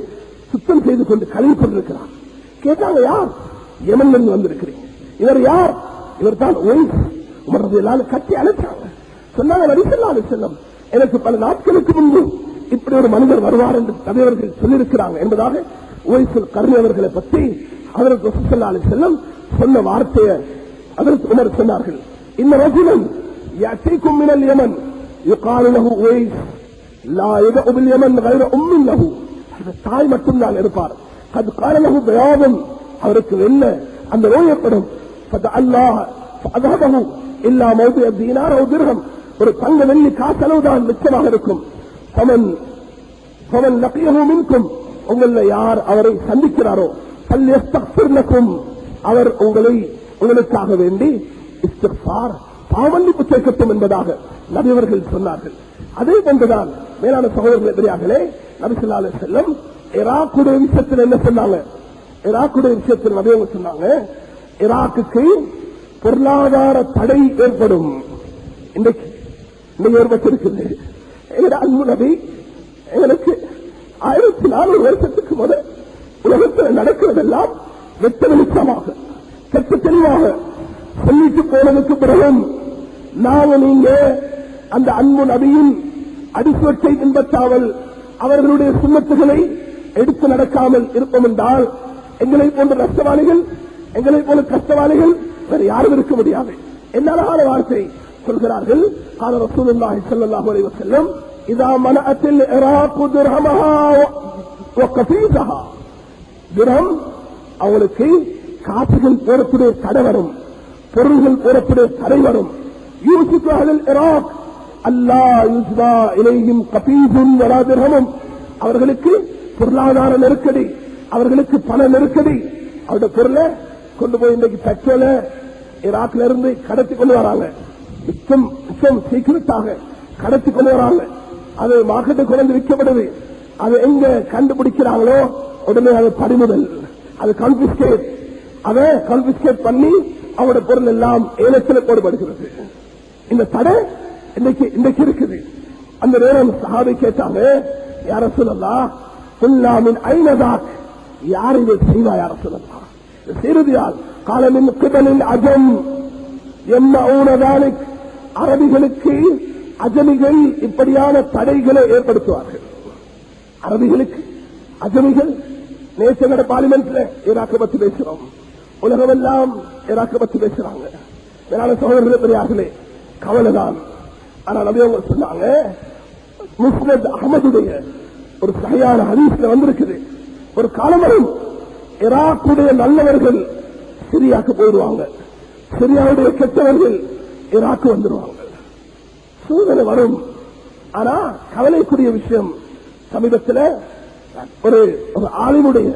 சுத்தம் செய்து கொண்டு கழுவி கொண்டிருக்கிறார். கேட்டாங்க, யார்? யமன்ல இருந்து வந்திருக்கிறீங்க, இவர் யார்? இவர் தான் ஒய்ஸ். உமர் ரலியல்லாஹு அன்ஹு கட்டி அழைச்சாங்க. சொன்னாங்க, நபி ஸல்லல்லாஹு அலைஹி வஸல்லம் எனக்கு பல நாட்களுக்கு முன்பு இப்படி ஒரு மனிதர் வருவார் என்று நபியவர்கள் சொல்லியிருக்கிறாங்க என்பதாக ஒய்ஸுல் கர்னி அவர்களை பற்றி ஹஜ்ரத் ரசூல் ஸல்லல்லாஹு அலைஹி வஸல்லம் சொன்ன வார்த்தையை ஹஜ்ரத் உமர் சொன்னார்கள், இன்ன ரஜுலன் யஅதீகும் மினல் யமன் யுகாலு லஹு ஒய்ஸ் லா யதஉ பில் யமன் غير உம்மின் லஹு, அந்த தாய் மட்டும்தான் இருப்பார். அது கால லஹு பயாதன், அவருக்கு என்ன அந்த நோய் ஏற்படும். ஃபதஅல்லாஹ் ஃபஅذهبه இல்லா மௌதிஅ தீனார் அவ் திர்ஹம், ஒரு தங்க வெள்ளி காசளவுதான் மிச்சமாக இருக்கும். ஃபமன் லகியஹு மின்கும், உங்கள யார் அவரை சந்திக்கிறாரோ ஃபல்யஸ்தக்ஃபிர் லகும், அவர் உங்களுக்காக வேண்டி இஸ்திக்ஃபார் பாவமன்னிப்பு கேட்கட்டும் என்பதாக நபி அவர்கள் சொன்னார்கள். அதே போன்றுதான் மேலான சகோதரர்களே பெரியார்களே, நபி ஸல்லல்லாஹு அலைஹி வஸல்லம் ஈராக்குடைய விஷயத்தில் என்ன சொன்னாங்க? ஈராக்குடைய விஷயத்தில் நபி அவங்க சொன்னாங்க, ஈராக்குக்கு பொருளாதார தடை ஏற்படும். இன்றைக்கு ஏற்பட்டிருக்கிறது. எங்களுடைய அன்பு நபி எங்களுக்கு 1400 வருஷத்துக்கு முதல் உலகத்தில் நடக்கிறதெல்லாம் வெட்ட வெளிச்சமாக சற்று தெளிவாக சொல்லிட்டு போனதுக்கு பிறகும் நீங்க அந்த அன்பு நபியின் அடிசுவற்றை பின்பற்றாமல் அவர்களுடைய சுண்ணத்துகளை எடுத்து நடக்காமல் இருப்போம் என்றால் எங்களை போன்ற நஷ்டவாளிகள், எங்களை போன்ற கஷ்டவாளிகள் வேறு யாரும் இருக்க முடியாது. என்ன அழகான வார்த்தை சொல்கிறார்கள். قال رسول الله صلى الله عليه وسلم اذا منعت العراق درهمها وقفيزها, திரஹம் அவளுக்கு காசுகள் போறக்கூடிய தடை வரும், பொருள்கள் போறக்கூடிய தடை வரும். யூசுப் அஹ்லுல் இராக் அல்லாஹ் யுஸ்பா இலைஹிம் கபீஸுன் வலா திர்ஹமும், அவர்களுக்கு பொருளாதார நெருக்கடி, அவர்களுக்கு பண நெருக்கடி. அவருடைய பொருளை கொண்டு போய் இன்றைக்கு பெட்ரோல ஈராக்ல இருந்து கடத்தி கொண்டு வராங்க, மிச்சம் சீக்கிரட்டாக கடத்தி கொண்டு வராங்க. அது மார்க்கெட்டை கொண்டு விற்கப்படுது. அது எங்க கண்டுபிடிக்கிறாங்களோ உடனே அது பறிமுதல், அது கான்பிஸ்கேட், அதை கான்பிஸ்கேட் பண்ணி அவருடைய பொருள் எல்லாம் ஏலத்தில் போடப்படுகிறது. இந்த தடை இன்றைக்கு இருக்குது. அந்த நேரம் சஹாபி கேட்டாங்க, யார சொல்லலாம் புல்லாமின் ஐநதாக், யார் இதை செய்வா யார சொல்லலாம், இறுதியால் காலமின் கிபலில் அஜம் எம்மஊனதானிக் அரபிகளுக்கு அஜமிகள் இப்படியான தடைகளை ஏற்படுத்துவார்கள். அரபிகளுக்கு அஜமிகள் நேசங்கட பார்லிமெண்ட்ல ஈராக்க பத்தி பேசுறோம், உலகமெல்லாம் ஈராக்க பத்தி பேசுறாங்க. மேலான சகோதரர்களே பெரியார்களே, கவலைதான். ஆனா நபி அவங்க சொன்னாங்க, முஸ்னத் அஹமதுடைய ஒரு சஹீஹான ஹதீஸ்ல வந்திருக்குது, ஒரு காலம் வரும் ஈராக்குடைய நல்லவர்கள் சிரியாக்கு போயிடுவாங்க, சிரியாவுடைய கெட்டவர்கள் ஈராக்கு வந்துடுவாங்க. சூழ்நிலை வரும். ஆனா கவலைக்குரிய விஷயம், சமீபத்தில் ஒரு ஆலிமுடைய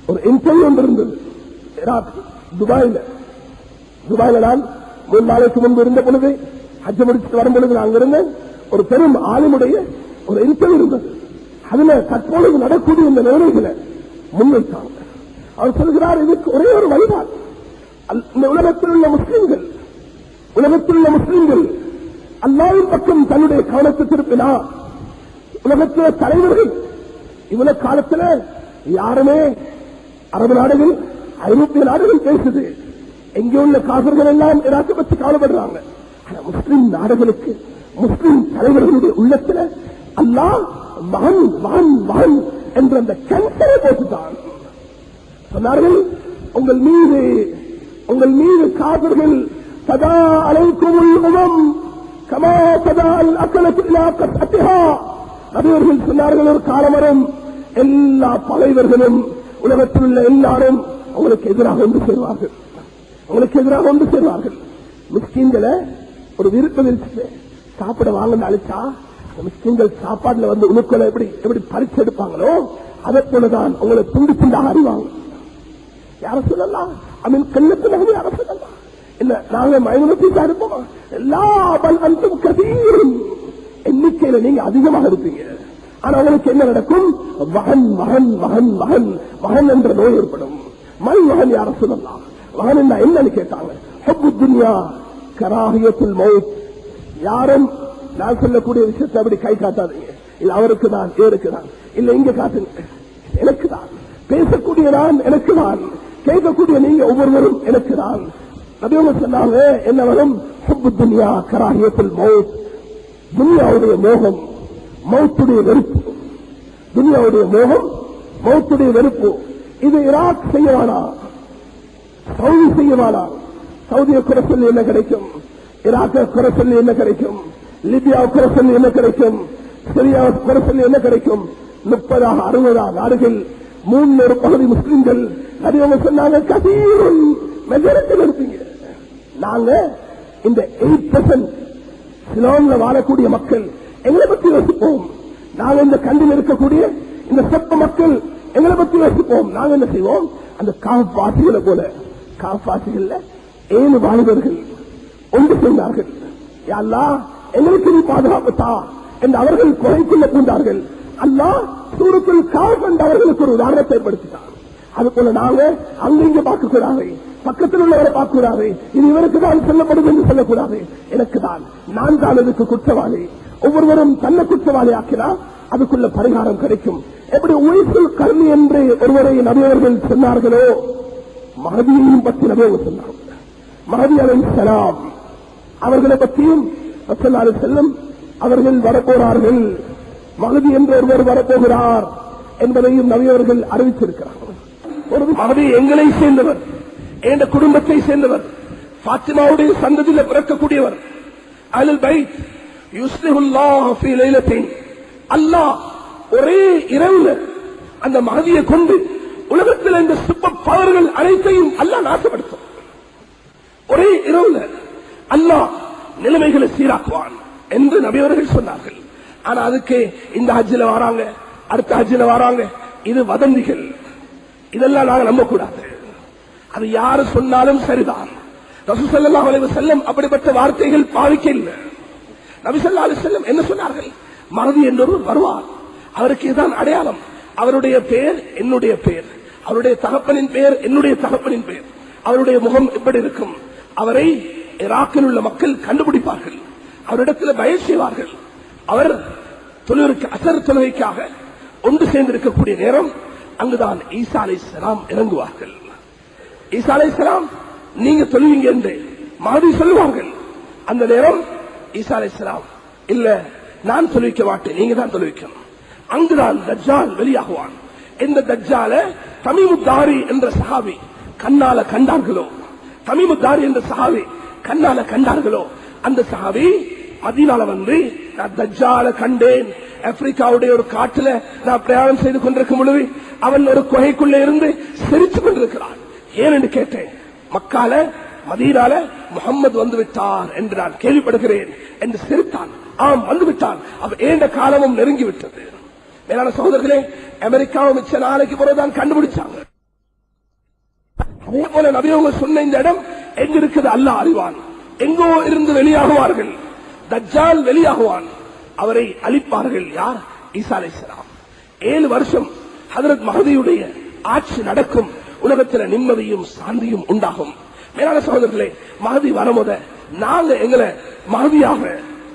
ஒரு இன்டர்வியூ இருந்தது ஈராக் துபாயில நான் 3 நாளைக்கு முன்பு இருந்த பொழுது, ஹஜ் முடிச்சுட்டு வரும் பொழுது நாங்க இருந்த ஒரு பெரும் ஆலிமுடைய ஒரு இன்டர்வியூ இருந்தது. அதுல தற்பொழுது நடக்கூடிய இந்த நிலைமைகளை முன்வைத்தாங்க. அவர் சொல்கிறார், இதுக்கு ஒரே ஒரு வழிதான். இந்த உலகத்தில் உள்ள முஸ்லிம்கள் அல்லாஹ்வின் பக்கம் தன்னுடைய கவனத்தை திருப்பினா, உலகத்தில் தலைவர்கள் இவ்வளவு காலத்தில் யாருமே அரபு நாடுகள் ஐரோப்பிய நாடுகள் பேசுது, எங்கே உள்ள காபிர்கள் எல்லாம் ஈராக்கை பற்றி கவலைப்படுறாங்க. முஸ்லிம் நாடுகளுக்கு முஸ்லிம் தலைவர்களுடைய உள்ளத்தில் அல்லாஹ் மகன் மகன் மகன் என்ற அந்த கேன்சரை போட்டுத்தான். சொன்னார்கள், உங்கள் மீது காபிர்கள் சதா அலைக்குமுல் உமம் கமா சதா அல் அக்கலத்து இலா கத்அத்திஹா. நபியவர்கள் சொன்னார்கள், ஒரு காலம் வரும் எல்லா பகைவர்களும் உலகத்தில் உள்ள எல்லாரும் உங்களுக்கு எதிராக ஒன்று சேர்வார்கள். மிஸ்கீன்களை ஒரு விருப்ப சாப்பிட வாங்க அழைச்சா, மிஸ்கீன்கள் சாப்பாடுல வந்து உணுக்களை எப்படி பறிச்சு எடுப்பாங்களோ அதை போலதான் உங்களை துண்டு துண்டாக அறிவாங்க. யார சொல்லலாம், கண்ணத்தில் யார சொல்லலாம், இல்ல நாங்க மைனூரத்தை இருப்போம், எல்லா பல்வந்தும் கதீரும் எண்ணிக்கையில நீங்க அதிகமாக இருப்பீங்க. ஆனா உங்களுக்கு என்ன நடக்கும், மகன் மகன் மகன் மகன் மகன் என்ற நோய் ஏற்படும். மகன் யார சொல்லலாம், மகன் என்னன்னு கேட்டாங்க. ஹப்பு துன்யா கராஹியத்துல் மௌத். யாரும் நான் சொல்லக்கூடிய விஷயத்தை அப்படி கை காட்டாதீங்க, இது அவருக்கு தான் இவருக்கு தான், இல்ல இங்க காட்டுங்க, எனக்கு தான் பேசக்கூடிய நான், எனக்கு தான் கேட்கக்கூடிய நீங்க ஒவ்வொருவரும் எனக்கு தான். நபியவங்க சொன்னாங்க, என்ன வரும், ஹப்பு துன்யா கராஹியத்துல் மௌத். துன்யாவுடைய மோகம் மௌத்துடைய வெறுப்பு, துன்யாவுடைய மோகம் மௌத்துடைய வெறுப்பு. இது ஈராக் செய்யவானா, சவுதி செய்யவானா? சவுதியை குறை சொல்லி என்ன கிடைக்கும், ஈராக்கை குறை சொல்லி என்ன கிடைக்கும், லிபியாவை குறை சொல்லி என்ன கிடைக்கும், சிரியாவை குறை சொல்லி என்ன கிடைக்கும்? 30-60 நாடுகள், 300 பகுதி முஸ்லிம்கள். நபியவங்க சொன்னாங்க, கதீரும் மெஜாரிட்டியில் இருப்பீங்க. நாங்க இந்த 8% சிலோன்ல வாழக்கூடிய மக்கள் எங்களை பற்றி யோசிப்போம். நாங்க இந்த கண்டில் இருக்கக்கூடிய இந்த சொப்ப மக்கள் எங்களை பற்றி யோசிப்போம். நாங்க என்ன செய்வோம், அந்த காப்பாசிகளை போல, காப்பாசிகள்ல 7 வாலிபர்கள் ஒன்று சேர்ந்தார்கள். யா அல்லாஹ் எங்களுக்கு நீ பாதுகாப்புத்தா என்று அவர்கள் குறைக்குள்ள பூண்டார்கள். அல்லாஹ் சூரத்துல் காஃப் என்ற அவர்களுக்கு ஒரு உதாரணத்தை ஏற்படுத்தினார். அது போல நாங்க அங்கிங்க பார்க்க கூடாது, பக்கத்தில் உள்ளவரை பார்க்க கூடாது, இது இவருக்கு தான் சொல்லப்படும் என்று சொல்லக்கூடாது, எனக்கு தான், நான் தான் இதுக்கு குற்றவாளி. ஒவ்வொருவரும் தன்னை குற்றவாளி ஆக்கினா அதுக்குள்ள பரிகாரம் கிடைக்கும். எப்படி உயிர் கர்மி என்று ஒருவரை நபியவர்கள் சொன்னார்களோ, மஹதியையும் பற்றி நபியவர்கள் சொன்னார்கள். மஹதி அலைஹிஸ்ஸலாம் அவர்களை பற்றியும் ரசூலுல்லாஹி அலைஹி வஸல்லம் அவர்கள் வரப்போறார்கள், மஹதி என்ற ஒருவர் வரப்போகிறார் என்பதையும் நபியவர்கள் அறிவித்திருக்கிறார்கள். ஒரு மஹதி எங்களை சேர்ந்தவர், என்ற குடும்பத்தை சேர்ந்தவர், பாத்திமாவுடைய சந்ததியில் பிறக்கக்கூடியவர். அஹ்லுல் பைத் யுஸ்லிஹுல்லாஹு ஃபீ லைலத்தின். அல்லாஹ் ஒரே இரவுல அந்த மஹதியை கொண்டு உலகத்தில் இந்த சூப்பர் பவர்கள் அனைத்தையும் அல்லாஹ் நாசப்படுத்தும். ஒரே இரவுல அல்லாஹ் நிலைமைகளை சீராக்குவான் என்று நபியவர்கள் சொன்னார்கள். ஆனா அதுக்கு இந்த ஹஜ்ஜில வராங்க, அடுத்த ஹஜ்ஜில வராங்க, இது வதந்திகள், இதெல்லாம் நாங்க நம்ப கூடாது. அது யாரு சொன்னாலும் சரிதான். ரசூல் ஸல்லல்லாஹு அலைஹி வஸல்லம் அப்படிப்பட்ட வார்த்தைகள் பாவிக்க இல்லை. நபி ஸல்லல்லாஹு அலைஹி வஸல்லம் என்ன சொன்னார்கள், மஹதி என்றொரு வருவார், அவருக்கு இதுதான் அடையாளம், அவருடைய பெயர் என்னுடைய பெயர், அவருடைய தகப்பனின் பெயர் என்னுடைய தகப்பனின் பெயர், அவருடைய முகம் எப்படி இருக்கும், அவரை ஈராக்கில் உள்ள மக்கள் கண்டுபிடிப்பார்கள், அவரிடத்தில் பயம் செய்வார்கள். அவர் அசர் தொழுகைக்காக ஒன்று சேர்ந்திருக்கக்கூடிய நேரம் அங்குதான் ஈசா அலைஹிஸ்ஸலாம் இறங்குவார்கள். ஈசா அலைஹிஸ்ஸலாம் நீங்க தொழுவீங்க என்று மஹதி சொல்லுவார்கள். அந்த நேரம் ஈசா அலைஹிஸ்ஸலாம் இல்ல நான் தொழுவிக்க மாட்டேன், நீங்க தான் தொழுவிக்கணும். அங்குதான் தஜ்ஜால் வெளியாகுவான். இந்த தஜ்ஜால தமீமுத்தாரி என்ற சஹாபி கண்ணால கண்டார்களோ, தமீமுத்தாரி என்ற சஹாபி கண்ணால கண்டார்களோ, அந்த சஹாபி மதீனால வந்து நான் தஜ்ஜால கண்டேன். ஆப்பிரிக்காவுடைய ஒரு காட்டுல நான் பிரயாணம் செய்து கொண்டிருக்கும் பொழுது அவன் ஒரு குகைக்குள்ள இருந்து சிரித்துக் கொண்டிருக்கிறான். ஏனென்று கேட்டேன். மக்கால மதீனால முகம்மது வந்து விட்டார் என்று நான் கேள்விப்படுகிறேன் என்று சிரித்தான். ஆம் வந்து விட்டான். அவ ஏண்ட காலமும் நெருங்கி விட்டது. மேலான சகோதரர்களே, அமெரிக்காவும் மிச்ச நாளைக்கு பிறகுதான் கண்டுபிடிச்சாங்க. அதே போல நபி அவங்க சொன்ன இந்த இடம் எங்க இருக்குது அல்லாஹ் அறிவான். எங்கோ இருந்து வெளியாகுவார்கள். தஜ்ஜால் வெளியாகுவான். அவரை அழிப்பார்கள். யார்? ஈசா அலைஹிஸ்ஸலாம். 7 வருஷம் ஹஜ்ரத் மஹதியுடைய ஆட்சி நடக்கும். உலகத்தில் நிம்மதியும் சாந்தியும் உண்டாகும். மேலான சகோதரர்களே, மஹதி வரமுத நாங்க எங்களை மஹதியாக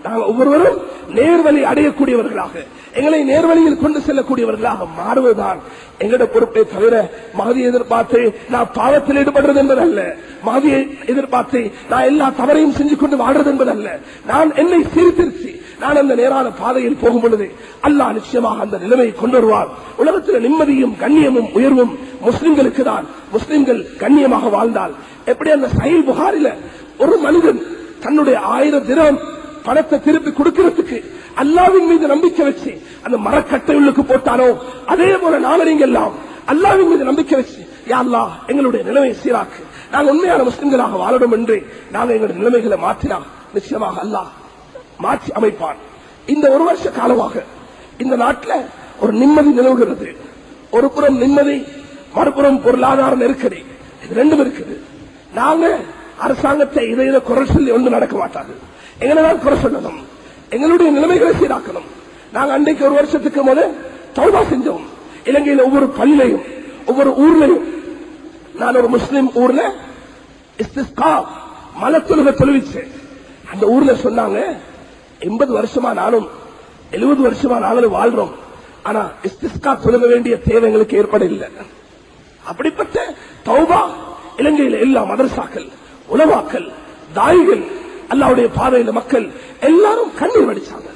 நாங்கள் ஒவ்வொருவரும் நேர்வழி அடையக்கூடியவர்களாக, எங்களை நேர்வழியில் கொண்டு செல்லக்கூடியவர்களாக மாறுவதுதான் எங்களோட பொறுப்பை தவிர மஹதியை எதிர்பார்த்து நான் பாவத்தில் ஈடுபடுறது என்பதல்ல, மஹதியை எதிர்பார்த்து நான் எல்லா தவறையும் செஞ்சு கொண்டு வாழ்றது என்பதல்ல. நான் என்னை சீர்திருத்தி நான் அந்த நேரான பாதையில் போகும் பொழுது அல்லாஹ் நிச்சயமாக அந்த நிலைமையை கொண்டு வருவார். உலகத்தில் நிம்மதியும் கண்ணியமும் உயர்வும் முஸ்லிம்களுக்கு தான். முஸ்லிம்கள் கண்ணியமாக வாழ்ந்தால் எப்படி அந்த சஹீஹ் புகாரில ஒரு மனிதன் தன்னுடைய 1000 திரஹம் பணத்தை திருப்பி கொடுக்கிறதுக்கு அல்லாஹ்வின் மீது நம்பிக்கை வச்சு அந்த மரக்கட்டை உள்ளுக்கு போட்டானோ, அதே போல நாங்கள் நீங்க எல்லாம் அல்லாஹ்வின் மீது நம்பிக்கை வச்சு யா அல்லாஹ் எங்களுடைய நிலைமையை சீராக்கு, நாங்கள் உண்மையான முஸ்லிம்களாக வாழணும் என்று நாங்கள் எங்களுடைய நிலைமைகளை மாற்றினா நிச்சயமாக அல்லாஹ் மாற்றி அமைப்பான். இந்த 1 வருஷ காலமாக இந்த நாட்டில் ஒரு நிம்மதி நிலவுகிறது. ஒரு புறம் நிம்மதி, மறுபுறம் பொருளாதார நெருக்கடி, இது ரெண்டும் இருக்குது. நாங்க அரசாங்கத்தை இதை குறை சொல்லி ஒன்று நடக்க மாட்டாது. எங்களைதான் குறை சொல்லணும், எங்களுடைய நிலைமைகளை சீராக்கணும். நாங்க அன்றைக்கு 1 வருஷத்துக்கு முதல் தௌபா செஞ்சோம். இலங்கையில் ஒவ்வொரு பள்ளியிலையும் ஒவ்வொரு ஊர்லையும், நான் ஒரு முஸ்லிம் ஊர்ல இஸ்திஸ்கா மலத்தொழுக தொழுவிச்சேன். அந்த ஊர்ல சொன்னாங்க 80 வருஷமா நானும் 70 வருஷமா நாங்களும் வாழ்றோம், ஆனா இஸ்திஸ்கா தொழுக வேண்டிய தேவை எங்களுக்கு ஏற்பட இல்லை. அப்படிப்பட்ட தௌபா இலங்கையில் எல்லா மதரசாக்கள், உலமாக்கள், தாயிகள், அல்லாஹ்வுடைய பாதையில மக்கள் எல்லாரும் கண்ணீர் வடிச்சாங்க.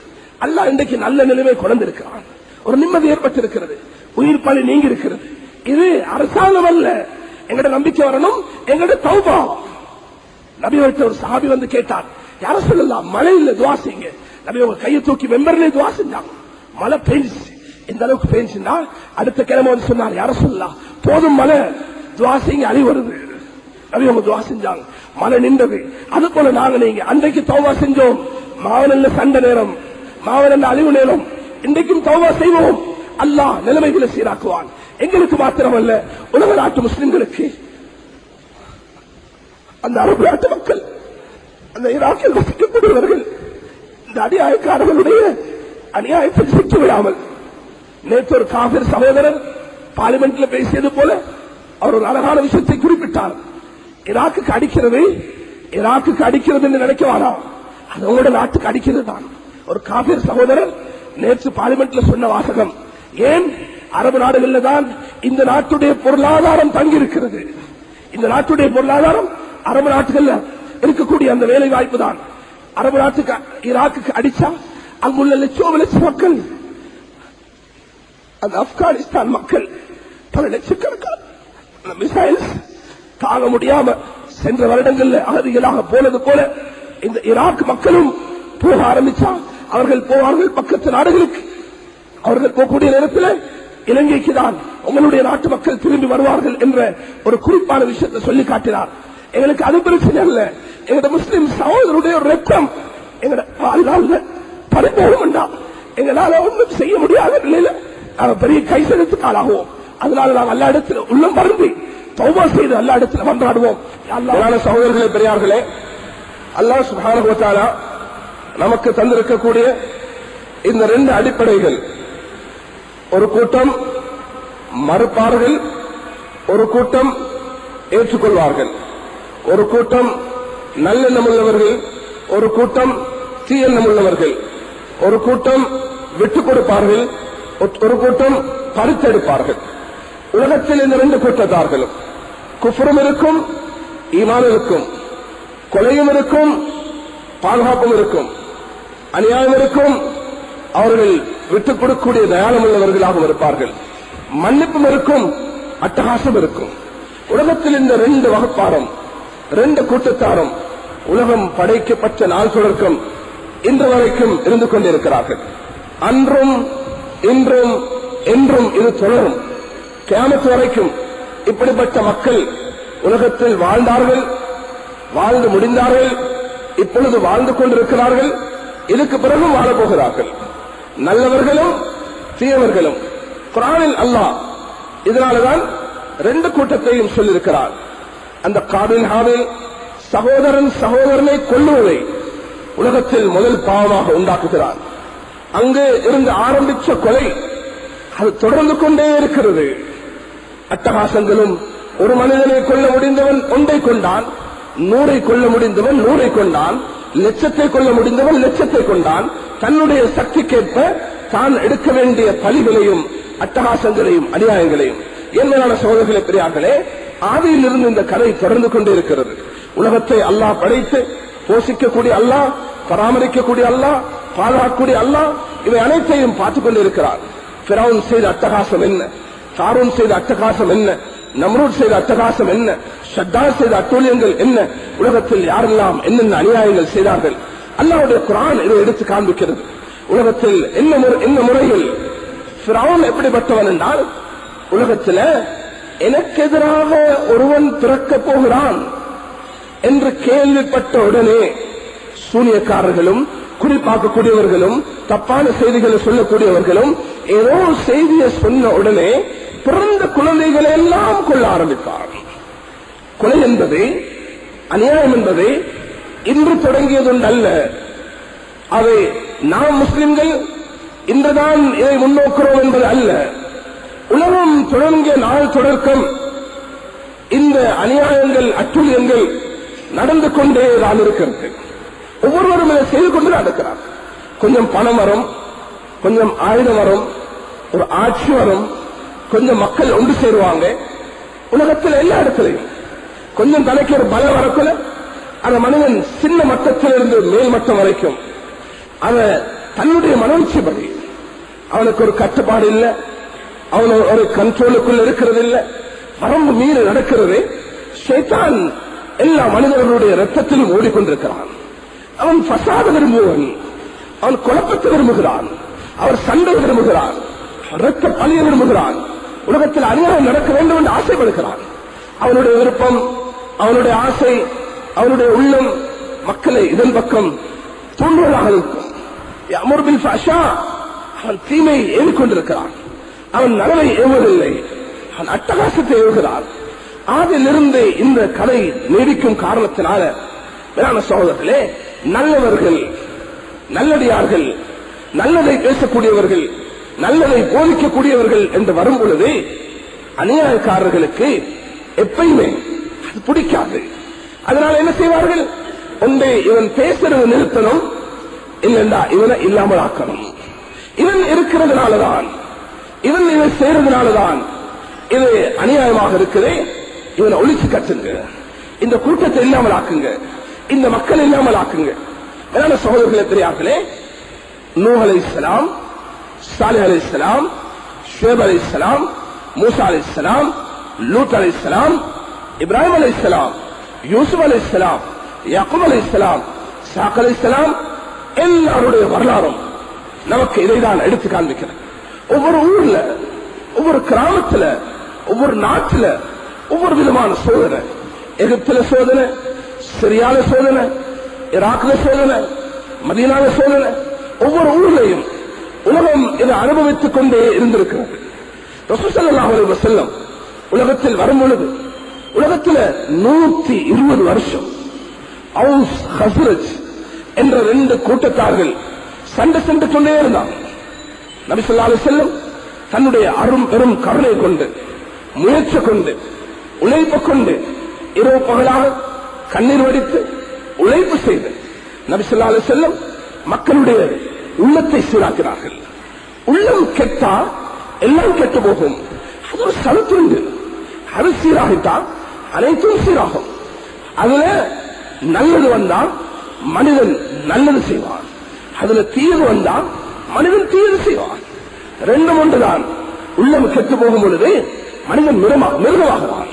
அல்லாஹ் இன்றைக்கு நல்ல நிலைமை கொண்டிருக்கிறான். ஒரு நிம்மதி ஏற்பட்டிருக்கிறது, உயிர் பலி நீங்கி இருக்கிறது. இது அரசாங்கம் அல்ல, எங்கட நம்பிக்கை வரணும், எங்கட தௌபா. நபி அவர்கள் ஒரு சஹாபி வந்து கேட்டார், யார சொல்லலாம் மழை இல்ல துவா செய்யுங்க. நபி அவங்க கையை தூக்கி மெம்பர்ல துவா செஞ்சாங்க. மழை பெய்ஞ்சிச்சு. இந்த அளவுக்கு பெய்ஞ்சுன்னா அடுத்த கிழமை வந்து சொன்னார், யார சொல்லலாம் போதும் மழை துவா செய்யுங்க, அழி வருது. நபி அவங்க துவா செஞ்சாங்க, மழை நின்றது. அது போல நாங்க நீங்க அன்றைக்கு தௌபா செஞ்சோம். மாவனல்ல சண்டை நேரம், மாவனல்ல அழிவு நேரம். இன்றைக்கும் தௌபா செய்வோம், அல்லாஹ் நிலைமைகளை சீராக்குவான். எங்களுக்கு மாத்திரமல்ல, உலக நாட்டு முஸ்லிம்களுக்கு, அந்த அரபு நாட்டு மக்கள், அந்த ஈராக்கில் வசிக்கக்கூடியவர்கள் இந்த அநியாயக்காரர்களுடைய அநியாயத்தை சிக்கி விடாமல். நேற்று ஒரு காபிர் சகோதரர் பார்லிமெண்ட்ல பேசியது போல அவர் ஒரு அழகான விஷயத்தை குறிப்பிட்டார். ஈராக்குக்கு அடிக்கிறது, ஈராக்குக்கு அடிக்கிறது என்று நினைக்க வேணாம், அது உங்களோட நாட்டுக்கு அடிக்கிறது தான். ஒரு காபிர் சகோதரர் நேற்று பார்லிமெண்ட்ல சொன்ன வாசகம், ஏன் அரபு நாடுகளில் தான் இந்த நாட்டுடைய பொருளாதாரம் தங்கி இருக்கிறது. இந்த நாட்டுடைய பொருளாதாரம் அரபு நாட்டுகள்ல இருக்கக்கூடிய அந்த வேலை வாய்ப்பு தான். அரபு நாட்டுக்கு ஈராக்குக்கு அடிச்சா அங்குள்ள லட்ச மக்கள், அந்த ஆப்கானிஸ்தான் மக்கள் பல லட்சக்கணக்கான மிசைல்ஸ் தாங்க முடியாம சென்ற வருடங்கள்ல அகதிகளாக போனது போல இந்த ஈராக் மக்களும் போக ஆரம்பிச்சா அவர்கள் போவார்கள் பக்கத்து நாடுகளுக்கு. அவர்கள் போகக்கூடிய நேரத்தில் இலங்கைக்கு தான் உங்களுடைய நாட்டு மக்கள் திரும்பி வருவார்கள் என்ற ஒரு குறிப்பான விஷயத்தை சொல்லி காட்டினார். எங்களுக்கு அது பிரச்சனை அல்ல, எங்களோட முஸ்லிம் சகோதரருடைய ஒரு ரத்தம் எங்களோட வாழ்நாள் பறிபோகும் வேண்டாம். எங்களால ஒன்றும் செய்ய முடியாத நிலையில நாங்கள் பெரிய கை செலுத்துக்கு ஆளாகுவோம். அதனால நாங்கள் எல்லா இடத்துல உள்ளம் பருந்தி தௌபா செய்து எல்லா இடத்துல மன்றாடுவோம். சகோதரர்களே, பெரியார்களே, அல்லாஹ் சுப்ஹானஹு வ தஆலா நமக்கு தந்திருக்கக்கூடிய இந்த 2 அடிப்படைகள், ஒரு கூட்டம் மறுப்பார்கள், ஒரு கூட்டம் ஏற்றுக்கொள்வார்கள். ஒரு கூட்டம் நல்லெண்ணம் உள்ளவர்கள், ஒரு கூட்டம் தீயெண்ணம் உள்ளவர்கள். ஒரு கூட்டம் விட்டுக் கொடுப்பார்கள், ஒரு கூட்டம் பறித்தெடுப்பார்கள். உலகத்தில் இந்த 2 கூட்டத்தார்களும் குஃப்ரும் இருக்கும், ஈமான் இருக்கும், கொலையும் இருக்கும், பாதுகாப்பும் இருக்கும், அநியாயம் இருக்கும், அவர்கள் விட்டுக் கொடுக்கக்கூடிய தயாளம் உள்ளவர்களாகவும் இருப்பார்கள், மன்னிப்பும் இருக்கும், அட்டகாசம் இருக்கும். உலகத்தில் இந்த 2 வகுப்பாரும் 2 கூட்டத்தாரும் உலகம் படைக்கப்பட்ட நாள் தொடக்கம் இன்று வரைக்கும் இருந்து கொண்டிருக்கிறார்கள். அன்றும் இன்றும் என்றும் இது தொடரும். கியாமத் வரைக்கும் இப்படிப்பட்ட மக்கள் உலகத்தில் வாழ்ந்தார்கள், வாழ்ந்து முடிந்தார்கள், இப்பொழுது வாழ்ந்து கொண்டிருக்கிறார்கள், இதுக்கு பிறகும் வாழப்போகிறார்கள். நல்லவர்களும் தீயவர்களும். குர்ஆனில் அல்லாஹ் இதனால்தான் 2 கூட்டத்தையும் சொல்லியிருக்கிறார். அந்த காபில் ஹாபில் சகோதரன் சகோதரனை கொல்லுவதை உலகத்தில் முதல் பாவமாக உண்டாக்குகிறார். அங்கு இருந்து ஆரம்பித்த கொலை அது தொடர்ந்து கொண்டே இருக்கிறது. அட்டகாசங்களும், ஒரு மனிதனை கொல்ல முடிந்தவன் 1 கொண்டான், 100 கொல்ல முடிந்தவன் 100 கொண்டான், 1,00,000 கொல்ல முடிந்தவன் 1,00,000 கொண்டான். தன்னுடைய சக்திக்கேற்ப தான் எடுக்க வேண்டிய பலிகளையும் அட்டகாசங்களையும் அநியாயங்களையும். என்பதான சகோதரர்களே, பெரியார்களே, ஆதியிலிருந்து இந்த கதை தொடர்ந்து கொண்டே இருக்கிறது. உலகத்தை அல்லாஹ் படைத்து போஷிக்கக்கூடிய அல்லாஹ், பராமரிக்கக்கூடிய அல்லாஹ், பாதுகாக்கக்கூடிய அல்லாஹ், இவை அனைத்தையும் பார்த்துக் கொண்டிருக்கிறார். ஃபிரௌன் செய்த அட்டகாசம் என்ன, காரூன் செய்த அட்டகாசம் என்ன, நம்ரூத் செய்த அட்டகாசம் என்ன, ஷத்தார் செய்த அட்டூழியங்கள் என்ன, உலகத்தில் யாரெல்லாம் என்னென்ன அநியாயங்கள் செய்தார்கள், அல்லாஹ்வுடைய குர்ஆன் இதை எடுத்து காண்பிக்கிறது. உலகத்தில் என்ன முறையில் ஃபிரௌன் எப்படிப்பட்டவன் என்றால், உலகத்தில் எனக்கு எதிராக ஒருவன் பிறக்க போகிறான் என்று கேள்விப்பட்ட உடனே சூனியக்காரர்களும், குறிப்பாக்கக்கூடியவர்களும், தப்பான செய்திகளை சொல்லக்கூடியவர்களும் ஏதோ செய்தியை சொன்ன உடனே பிறந்த குழந்தைகளை எல்லாம் கொள்ள ஆரம்பித்தார். கொலை என்பது, அநியாயம் என்பது இன்று தொடங்கியதுண்டு அல்ல. அதை நாம் முஸ்லிம்கள் இன்றுதான் இதை முன்னோக்கிறோம் என்பது அல்ல. உலகம் தொடங்கிய நாள் தொடக்கம் இந்த அநியாயங்கள், அட்டுழியங்கள் நடந்து கொண்டேதான் இருக்கிறது. ஒவ்வொருவரும் இதை செய்து கொண்டு நடக்கிறார். கொஞ்சம் பணம் வரும், கொஞ்சம் ஆயுதம் வரும், ஒரு ஆட்சி வரும், கொஞ்சம் மக்கள் ஒன்று சேருவாங்க. உலகத்தில் எல்லா இடத்திலையும் கொஞ்சம் தலைக்கு ஒரு பலம் வரக்குள்ள அந்த மனிதன் சின்ன மட்டத்திலிருந்து மேல் மட்டம் வரைக்கும் அவன் தன்னுடைய மனோச்சி படி, அவனுக்கு ஒரு கட்டுப்பாடு இல்லை, அவன் ஒரு கண்ட்ரோலுக்குள்ள இருக்கிறது இல்லை, வரம்பு மீறி நடக்கிறது. ஷைத்தான் எல்லா மனிதர்களுடைய ரத்தத்திலும் ஓடிக்கொண்டிருக்கிறான். அவன் ஃபசாத விரும்புவன், அவன் குழப்பத்தை விரும்புகிறான், அவர் சண்டை விரும்புகிறான், ரத்த பழிய விரும்புகிறான், உலகத்தில் அநியாயம் நடக்க வேண்டும் என்று ஆசைப்படுகிறான். அவனுடைய விருப்பம், அவனுடைய ஆசை, அவனுடைய உள்ளம் மக்களை இதன் பக்கம் தூண்டுவதாக இருக்கும். அமர்பில் ஃபஹ்ஷா, அவன் தீமையை ஏறிக்கொண்டிருக்கிறான், அவன் நலவை ஏவுவதில்லை, அவன் அட்டகாசத்தை ஏவுகிறான். அதிலிருந்து இந்த கதை நீடிக்கும் காரணத்தினால மேலான சகோதரர்களே, நல்லவர்கள், நல்லடியார்கள், நல்லதை பேசக்கூடியவர்கள், நல்லதை போதிக்கக்கூடியவர்கள் என்று வரும் பொழுது அநியாயக்காரர்களுக்கு எப்பயுமே அது பிடிக்காது. அதனால என்ன செய்வார்கள்? ஒன்றே இவன் பேசுறது நிறுத்தணும், இல்லைண்டா இவனை இல்லாமல் ஆக்கணும். இவன் இருக்கிறதுனாலதான், இவன் இதை செய்யறதுனாலதான் இது அநியாயமாக இருக்குது, இவனை ஒழிச்சு கட்டுங்க, இந்த கூட்டத்தை இல்லாமல் ஆக்குங்க, இந்த மக்கள் இல்லாமல் ஆக்குங்க. மேலான சகோதரர்களே, பெரியார்களே, நூஹ் அலைஹிஸ்ஸலாம், சாலிஹ் அலைஹிஸ்ஸலாம், ஷுஐப் அலைஹிஸ்ஸலாம், மூசா அலைஹிஸ்ஸலாம், லூத் அலைஹிஸ்ஸலாம், இப்ராஹிம் அலைஹிஸ்ஸலாம், யூசுப் அலைஹிஸ்ஸலாம், யாக்கூப் அலைஹிஸ்ஸலாம், இஸ்ஹாக் அலைஹிஸ்ஸலாம், எல்லாருடைய வரலாறும் நமக்கு இதைதான் எடுத்து காண்பிக்கிறது. ஒவ்வொரு ஊர்ல, ஒவ்வொரு கிராமத்துல, ஒவ்வொரு நாட்டுல ஒவ்வொரு விதமான சோதனை. எகிப்துல சோதனை, சிரியால சோதனை, ஈராக்ல சோதனை, மதீனால சோதனை. ஒவ்வொரு ஊர்லையும் உலகம் இதை அனுபவித்துக் கொண்டே இருந்திருக்கிறது. ரசூல் ஸல்லல்லாஹு அலைஹி வஸல்லம் உலகத்தில் வரும் பொழுது உலகத்தில் 120 வருஷம் அவுஸ் ஹஸ்ரஜ் என்ற 2 கூட்டத்தார்கள் சண்டை சென்று கொண்டே இருந்தார். நபி ஸல்லல்லாஹு அலைஹி வஸல்லம் தன்னுடைய அரும் பெரும் கருணை கொண்டு, முயற்சி கொண்டு, உழைப்பு கொண்டு, இரவு பகலாக கண்ணீர் வடித்து உழைப்பு செய்து நபி ஸல்லல்லாஹு அலைஹி வஸல்லம் மக்களுடைய உள்ளத்தை சீராக்கிறார்கள். உள்ளம் கெட்டா எல்லாம் கெட்டு போகும். அது ஒரு சலத்துண்டு, அது சீராகிட்டா அனைத்தும் சீராகும். அதுல நல்லது வந்தா மனிதன் நல்லது செய்வான், அதுல தீயது வந்தா மனிதன் தீயது செய்வான். ரெண்டும் ஒன்றுதான். உள்ளம் கெட்டு போகும் பொழுது மனிதன் மிருகமாகிறான்.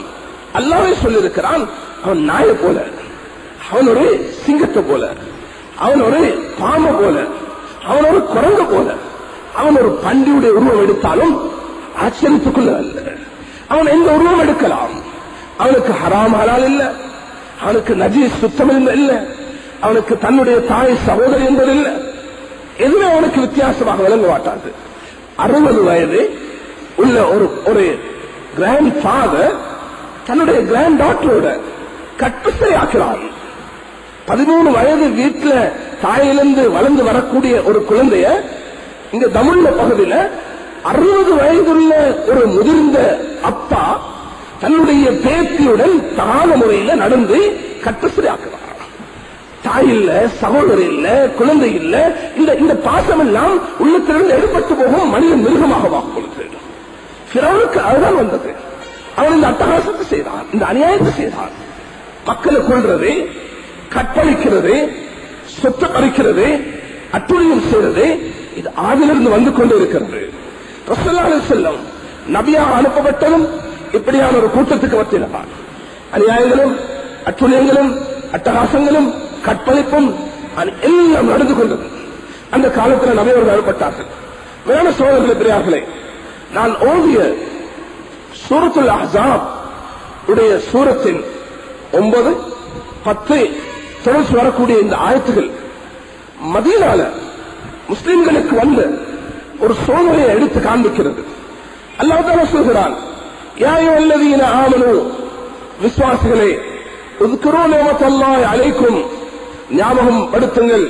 அல்லாஹ்வே சொல்லியிருக்கிறான், அவன் நாயை போல, அவன் ஒரு சிங்கத்தை போல, அவன் ஒரு பாம்பை போல, அவன் ஒரு குரங்கு போல, அவன் ஒரு பண்டியுடைய உருவம் எடுத்தாலும் ஆச்சரித்துக் கொள்ள அல்ல. அவன் எந்த உருவம் எடுக்கலாம். அவனுக்கு ஹராம் ஹலால் இல்ல, அவனுக்கு நஜீஸ் சுத்தம் இல்ல, அவனுக்கு தன்னுடைய தாய் சகோதரி என்பது இல்ல, எதுவுமே அவனுக்கு வித்தியாசமாக விளங்க மாட்டாது. 60 வயது உள்ள ஒரு கிராண்ட் ஃபாதர் தன்னுடைய கிராண்ட் டாட்டரோட கட்டுசரை ஆக்கிறான். 13 வயது வீட்டில் தாயிலிருந்து வளர்ந்து வரக்கூடிய ஒரு குழந்தைய இந்த தமிழ்ல பகுதியில் 60 வயதுள்ள ஒரு முதிர்ந்த அப்பா தன்னுடைய பேத்தியுடன் தகாத முறையில் நடந்து கட்டுசரை ஆக்கிறார். தாய் இல்ல, சகோதரி இல்ல, குழந்தை இல்ல. இந்த பாசம் எல்லாம் உள்ளத்திலிருந்து எடுபட்டு போகும். மனிதன் மிருகமாக வாக்குறுது. ஃபிரௌனுக்கு அதுதான் வந்தது. அவன் இந்த அட்டகாசத்தை செய்தான், இந்த அநியாயத்தை செய்தான். மக்களை கொள்றது, கற்பழிக்கிறது, சொத்து பறிக்கிறது, அட்டுழியம் செய்வது, இது ஆதிலிருந்து வந்து கொண்டு இருக்கிறது. ரசூலுல்லாஹி அலைஹி வஸல்லம் நபியாக அனுப்பப்பட்டதும் இப்படியான ஒரு கூட்டத்துக்கு மத்தியில்தான் அநியாயங்களும் அட்டுழியங்களும் அட்டகாசங்களும் கற்பழிப்பும் எல்லாம் நடந்து கொண்டது. அந்த காலத்தில் நபியவர்கள் அனுப்பப்பட்டார்கள். வேற சோழர்களே பெரியார்களே, நான் ஓதிய சூரத்துல் அஹ்ஸாப் உடைய சூரத்தின் 9, 10 தொடர்ச்சி வரக்கூடிய இந்த ஆயத்துகள் மதீனால முஸ்லிம்களுக்கு வந்த ஒரு சோதனையை எடுத்து காண்பிக்கிறது. அல்லாஹ் தஆலா சொல்கிறான், யா அய்யுஹல்லதீன ஆமனூ, விசுவாசிகளே, உذ்குரூ நிஅமத்தல்லாஹி அலைக்கும், ஞாபகம் படுத்துங்கள்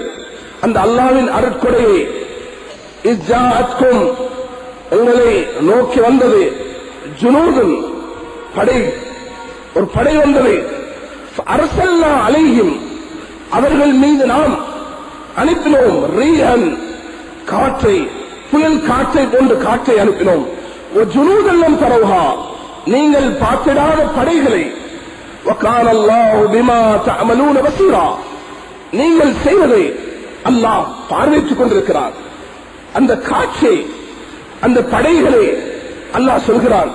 அந்த அல்லாஹ்வின் அருட்கொடையை. இஜ்ஜாஅத்கும், உங்களை நோக்கி வந்தது, ஜுனூதுன், படை, ஒரு படை வந்தது. அரசல்லா அலைஹிம், அவர்கள் மீது நாம் அனுப்பினோம். ரீஹன், காற்றை, புயல் காற்றை போன்று காற்றை அனுப்பினோம். ஒரு ஜுனூதல்லம் தரவுஹா, நீங்கள் பார்த்திடாத படைகளை. வகான அல்லாஹு பிமா தஅமலூன பஸீரா, நீங்கள் செய்வதை அல்லாஹ் பார்வையிட்டுக் கொண்டிருக்கிறார். அந்த காற்றை, அந்த படைகளை அல்லாஹ் சொல்கிறான்,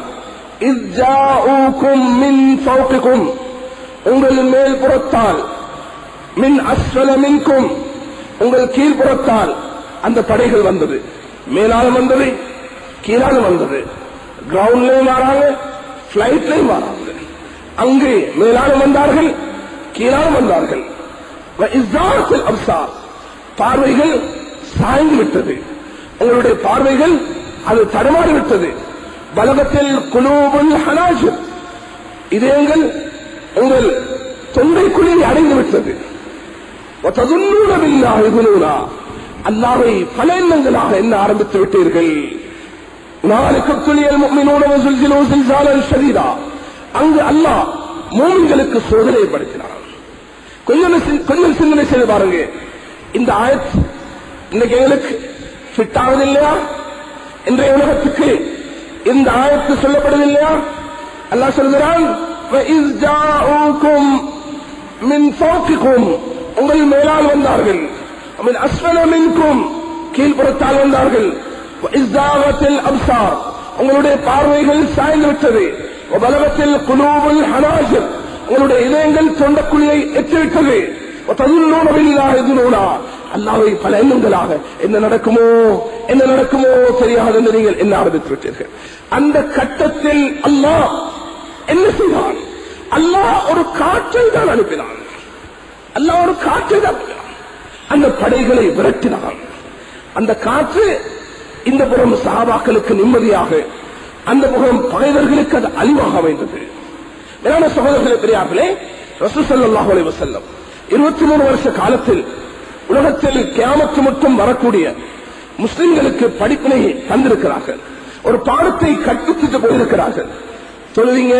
இஜ்ஜாஊகும் மின் ஃபௌகிகும், உங்கள் மேல் புறத்தால், மின் அஸ்ஃபல மின்கும், உங்கள் கீழ்புறத்தால் அந்த படைகள் வந்தது. மேலாலும் வந்தது, கீழாலும் வந்தது. கிரவுண்ட்லையும் வராங்க, பிளைட்லையும் வராங்க. அங்கே மேலாலும் வந்தார்கள், கீழாலும் வந்தார்கள். அப்சார், பார்வைகள் சாய்ந்து விட்டது. உங்களுடைய பார்வைகள் அது தடுமாறிவிட்டது. பலகத்தில் குலூபுல் ஹனாஜிர், இதயங்கள் உங்கள் தொண்டைக்குழியை அடைந்து விட்டது. அல்லாஹ்வை பல எண்ணங்களாக என்ன ஆரம்பித்து விட்டீர்கள். அங்கு அல்லாஹ் மூமின்களுக்கு சோதனைப்படுத்தினார். கொஞ்சம் சிந்தனை செய்து பாருங்க. இந்த ஆயத் இன்னைக்கு எங்களுக்கு ஃபிட் ஆவது இல்லையா? இன்றைய உலகத்துக்கு இந்த ஆயத்து சொல்லப்படுதில்லையா? அல்லாஹ் சொல்கிறான், உங்கள் மேலால் வந்தார்கள், அஸ்ஃபல மின்கும், கீழ்புறத்தால் வந்தார்கள். அப்சார், உங்களுடைய பார்வைகள் சாய்ந்து விட்டது. பலகத்தில் குலூபுல் ஹனாஜிர், உங்களுடைய இதயங்கள் தொண்டக்குழியை எட்டிவிட்டது. அல்லாஹ்வை பல எண்ணங்களாக என்ன நடக்குமோ தெரியாது என்று நீங்கள் என்ன ஆரம்பித்து விட்டீர்கள். அந்த கட்டத்தில் அல்லாஹ் என்ன செய்தான்? அல்லாஹ் ஒரு காற்றை தான் அனுப்பினான். அல்லாஹ் ஒரு காற்றை தான் அனுப்பினான். அந்த படைகளை விரட்டினான். அந்த காற்று இந்த புறம் சஹாபாக்களுக்கு நிம்மதியாக, அந்த புறம் பகைவர்களுக்கு அது அழிவாக அமைந்தது. மேலான சகோதரர்களே பெரியார்களே, ரசூல் ஸல்லல்லாஹு அலைஹி வஸல்லம் 23 வருஷ காலத்தில் உலகத்தில் கியாமத்து மட்டும் வரக்கூடிய முஸ்லிம்களுக்கு படிப்பினை தந்திருக்கிறார்கள். ஒரு பாடத்தை கற்பித்துட்டு போயிருக்கிறார்கள். தொழுவீங்க,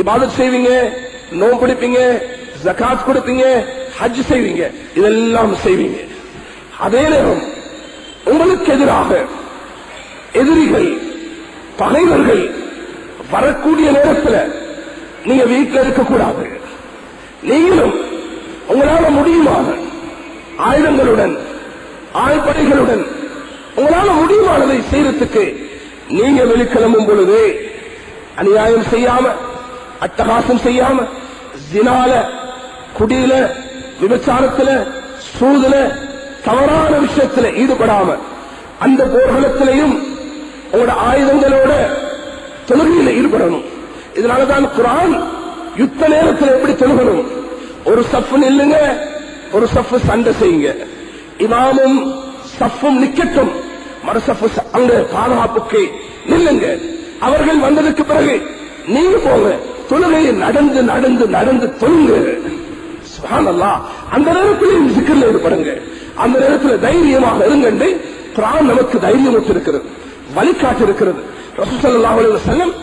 இபாதத் செய்வீங்க, நோன்பு பிடிப்பீங்க, ஜகாத் கொடுப்பீங்க, ஹஜ் செய்வீங்க, இதெல்லாம் செய்வீங்க. அதே நேரம் உங்களுக்கு எதிராக எதிரிகள், பகைவர்கள் வரக்கூடிய நேரத்தில் நீங்க வீட்டில் இருக்கக்கூடாது. நீங்களும் உங்களால முடியுமான ஆயுதங்களுடன் ஆழ்படைகளுடன் உங்களால முடியுமானதை செய்யறதுக்கு நீங்க வெளிக்கிளம்பும் பொழுது அநியாயம் செய்யாம, அட்டகாசம் செய்யாம, ஜினால, குடியில, விபச்சாரத்துல, சூதுல, தவறான விஷயத்துல ஈடுபடாம அந்த போர்க்களத்திலையும் உங்களோட ஆயுதங்களோட தொழுகையில ஈடுபடணும். இதனாலதான் குர்ஆன் யுத்த நேரத்தில் எப்படி தொழுகணும், ஒரு சஃப் நில்லுங்க, ஒரு சஃப் சண்டை செய்யுங்க, இமாமும் சஃப்பும் நிக்கட்டும், மறு சஃப் அங்க பாதுகாப்புக்கு நில்லுங்க, அவர்கள் வந்ததுக்கு பிறகு நீங்க போங்க, தொழுகையை நடந்து நடந்து நடந்து தொழுங்க. சுப்ஹானல்லாஹ். அந்த நேரத்தில் சிக்கல்ல ஈடுபடுங்க, அந்த நேரத்தில் தைரியமாக இருங்கண்டு குர்ஆன் நமக்கு தைரியம் இருக்கிறது, வழிகாட்டு இருக்கிறது. ரசூல் ஸல்லல்லாஹு அலைஹி வஸல்லம்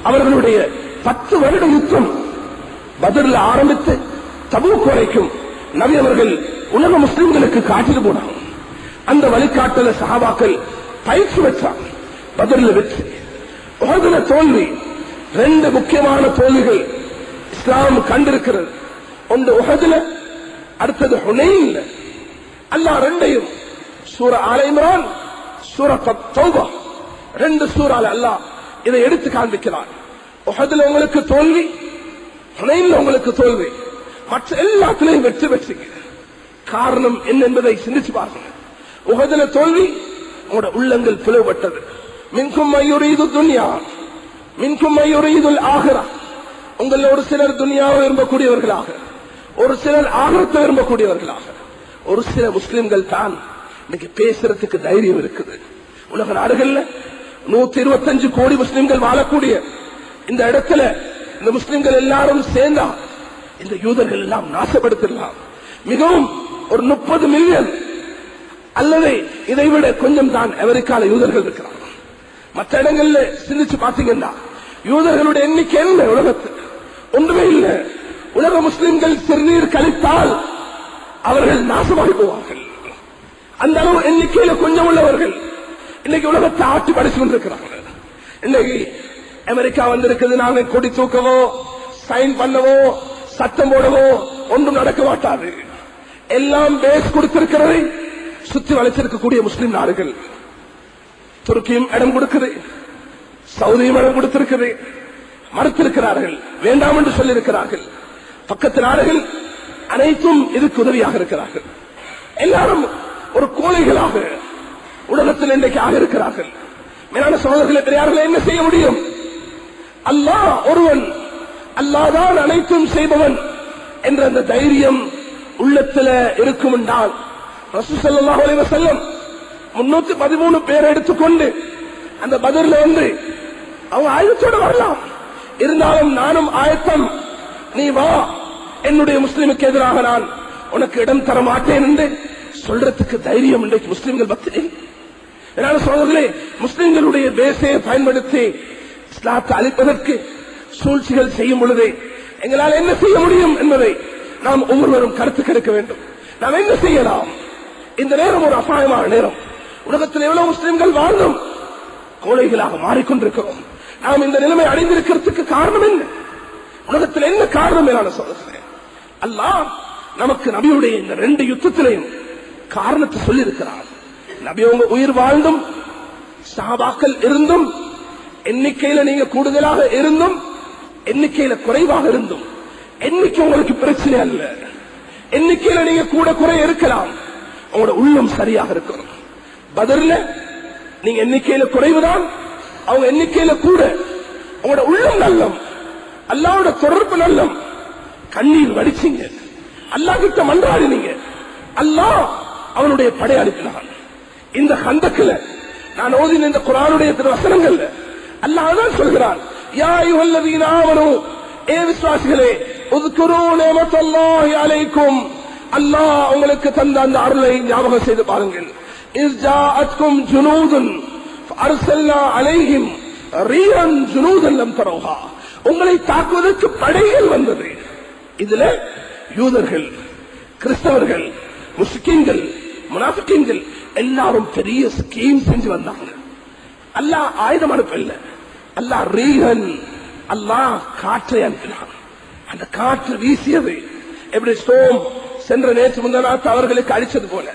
அவர்களுடைய 10 வருட யுத்தம் பத்ர்ல ஆரம்பித்து தபூக் வரைக்கும் நபி அவர்கள் உலக முஸ்லிம்களுக்கு காட்டிட்டு போனாங்க. அந்த வழிகாட்டல சஹாபாக்கள் பயிற்சி வச்சாங்க. பத்ர்ல வெற்றி, உஹதுல தோல்வி. 2 முக்கியமான தோல்விகள் இஸ்லாம் கண்டிருக்கிறது. ஒன்று உஹதுல, அடுத்தது ஹுனைன்ல. அல்லாஹ் ரெண்டையும் சூரா ஆல இம்ரான், சூரா தௌபா, 2 சூறால அல்லாஹ் இதை எடுத்து காண்பிக்கிறார். உஹதுல உங்களுக்கு தோல்வி, ஹுனைன்ல உங்களுக்கு தோல்வி, மற்ற எல்லாத்திலையும் வெற்றி பெற்றீங்க. காரணம் என்ன என்பதை சிந்திச்சு பாருங்க. உஹதுல தோல்வி, உங்களோட உள்ளங்கள் பிளவுபட்டது. மின்கும் மையுரீது துன்யா, மின்கும் மையுரீதுல் ஆகிரா. உங்கள ஒரு சிலர் துன்யாவை விரும்பக்கூடியவர்களாக, ஒரு சிலர் ஆகிரத்தை விரும்பக்கூடியவர்களாக. ஒரு சில முஸ்லிம்கள் தான் இன்னைக்கு பேசுறதுக்கு தைரியம் இருக்குது. உலக நாடுகள்ல 125 கோடி முஸ்லிம்கள் வாழக்கூடிய இந்த இடத்துல இந்த முஸ்லிம்கள் எல்லாரும் சேர்ந்தா இந்த யூதர்கள் எல்லாம் நாசப்படுத்திடலாம். மிகவும் ஒரு 30 மில்லியன் அல்லது இதைவிட கொஞ்சம் தான் அமெரிக்கால யூதர்கள் இருக்கிறாங்க. மற்ற இடங்கள்ல சிந்திச்சு பாத்தீங்கன்னா யூதர்களுடைய எண்ணிக்கை என்ன உலகத்தில்? ஒன்றுமே இல்லை. உலக முஸ்லிம்கள் சிறுநீர் கழித்தால் அவர்கள் நாசமாகி போவார்கள். அந்த அளவு எண்ணிக்கையில கொஞ்சம் உள்ளவர்கள் இன்னைக்கு உலகத்தை ஆட்சி படிச்சு கொண்டிருக்கிறார்கள். இன்னைக்கு அமெரிக்கா வந்திருக்கிறது, நாங்கள் கொடி தூக்கவோ சைன் பண்ணவோ சட்டம் போடவோ ஒன்றும் நடக்க மாட்டாது. எல்லாம் பேஸ் கொடுத்திருக்கிறது சுற்றி வளைச்சிருக்கக்கூடிய முஸ்லிம் நாடுகள். துருக்கியும் இடம் கொடுக்குது, சவுதியும் இடம் கொடுத்திருக்கிறது, மறுத்திருக்கிறார்கள், வேண்டாம் என்று சொல்லியிருக்கிறார்கள். பக்கத்து நாடுகள் அனைத்தும் இதுக்கு உதவியாக இருக்கிறார்கள். எல்லாரும் ஒரு கோழைகளாக உலகத்தில் இன்றைக்கு ஆக இருக்கிறார்கள். மேலான சகோதரர்களே, பெரியார்களே, என்ன செய்ய முடியும்? அல்லாஹ் ஒருவன், அல்லாஹ்தான் அனைத்தும் செய்பவன் என்ற அந்த தைரியம் உள்ளத்துல இருக்கும் என்றால் ரசூல் ஸல்லல்லாஹு அலைஹி வஸல்லம் 313 பேரை எடுத்துக்கொண்டு அந்த பத்ர்ல வந்து அவங்க ஆயுதத்தோட வரலாம். இருந்தாலும் நானும் ஆயத்தம், நீ வா, என்னுடைய முஸ்லிமுக்கு எதிராக நான் உனக்கு இடம் தர மாட்டேன் என்று சொல்றதுக்கு தைரியம் இன்றைக்கு முஸ்லிம்கள் பக்தி. சோதர்களே, முஸ்லிம்களுடைய பேசையை பயன்படுத்தி இஸ்லாத்தை அழிப்பதற்கு சூழ்ச்சிகள் செய்யும் பொழுது எங்களால் என்ன செய்ய முடியும் என்பதை நாம் ஒவ்வொருவரும் கருத்து கெடுக்க வேண்டும். நாம் என்ன செய்யலாம்? இந்த நேரம் ஒரு அபாயமான நேரம். உலகத்தில் எவ்வளவு முஸ்லிம்கள் வாழ்ந்தும் கோழைகளாக மாறிக்கொண்டிருக்கிறோம். நாம் இந்த நிலைமை அடைந்திருக்கிறதுக்கு காரணம் என்ன? உலகத்தில் என்ன காரணம்? மேலான சகோதரர்களே, அல்லாஹ் நமக்கு நபியுடைய இந்த 2 யுத்தத்திலையும் காரணத்தை சொல்லி இருக்கிறார். நபி உங்க உயிர் வாழ்ந்தும், சஹாபாக்கள் இருந்தும், எண்ணிக்கையில நீங்க கூடுதலாக இருந்தும், எண்ணிக்கையில குறைவாக இருந்தும், எண்ணிக்கை உங்களுக்கு பிரச்சனை அல்ல. எண்ணிக்கையில நீங்க கூட குறை இருக்கலாம், உங்களோட உள்ளம் சரியாக இருக்கணும். பத்ர்ல நீங்க எண்ணிக்கையில குறைவுதான், அவங்க எண்ணிக்கையில கூட, உங்களோட உள்ளம் நல்லம், அல்லாஹ்வோட தொடர்பு நல்லம். கண்ணீர் வடிச்சீங்க, அல்லாஹ் கிட்ட மன்றாடினீங்க, அல்லாஹ் அவனுடைய படை அனுப்பினான். இந்த கந்தக்கில் நான் ஓதின இந்த குர்ஆனுடைய வசனங்கள் அல்லாஹ் தான் சொல்கிறான், யா அய்யுஹல்லதீன ஆமனூ, ஏ விசுவாசிகளே, உஸ்குரூ நிஅமத்தல்லாஹி அலைக்கும், அல்லாஹ் உங்களுக்கு தந்த அந்த அருளை ஞாபகம் செய்து பாருங்கள். இஸ் ஜாஅத்கும் ஜுனூதுன் ஃபஅர்ஸல்னா அலைஹிம் ரீஹன் ஜுனூதன் லம் தரவுஹா, உங்களை தாக்குவதற்கு படைகள் வந்தது. இதுல யூதர்கள், கிறிஸ்தவர்கள், முஸ்லிம்கள், முனாஃபிகீன்கள் எல்லாரும் பெரிய ஸ்கீம் செஞ்சு வந்தாங்க. அல்லாஹ் ஆயுதம் அனுப்பல, அல்லாஹ் ரீஹன், அல்லாஹ் காற்றை அனுப்பினான். அந்த காற்று வீசியது எப்படி ஸ்டோம் சென்ற நேற்று முந்தநாத்து அவர்களுக்கு அழிச்சது போல.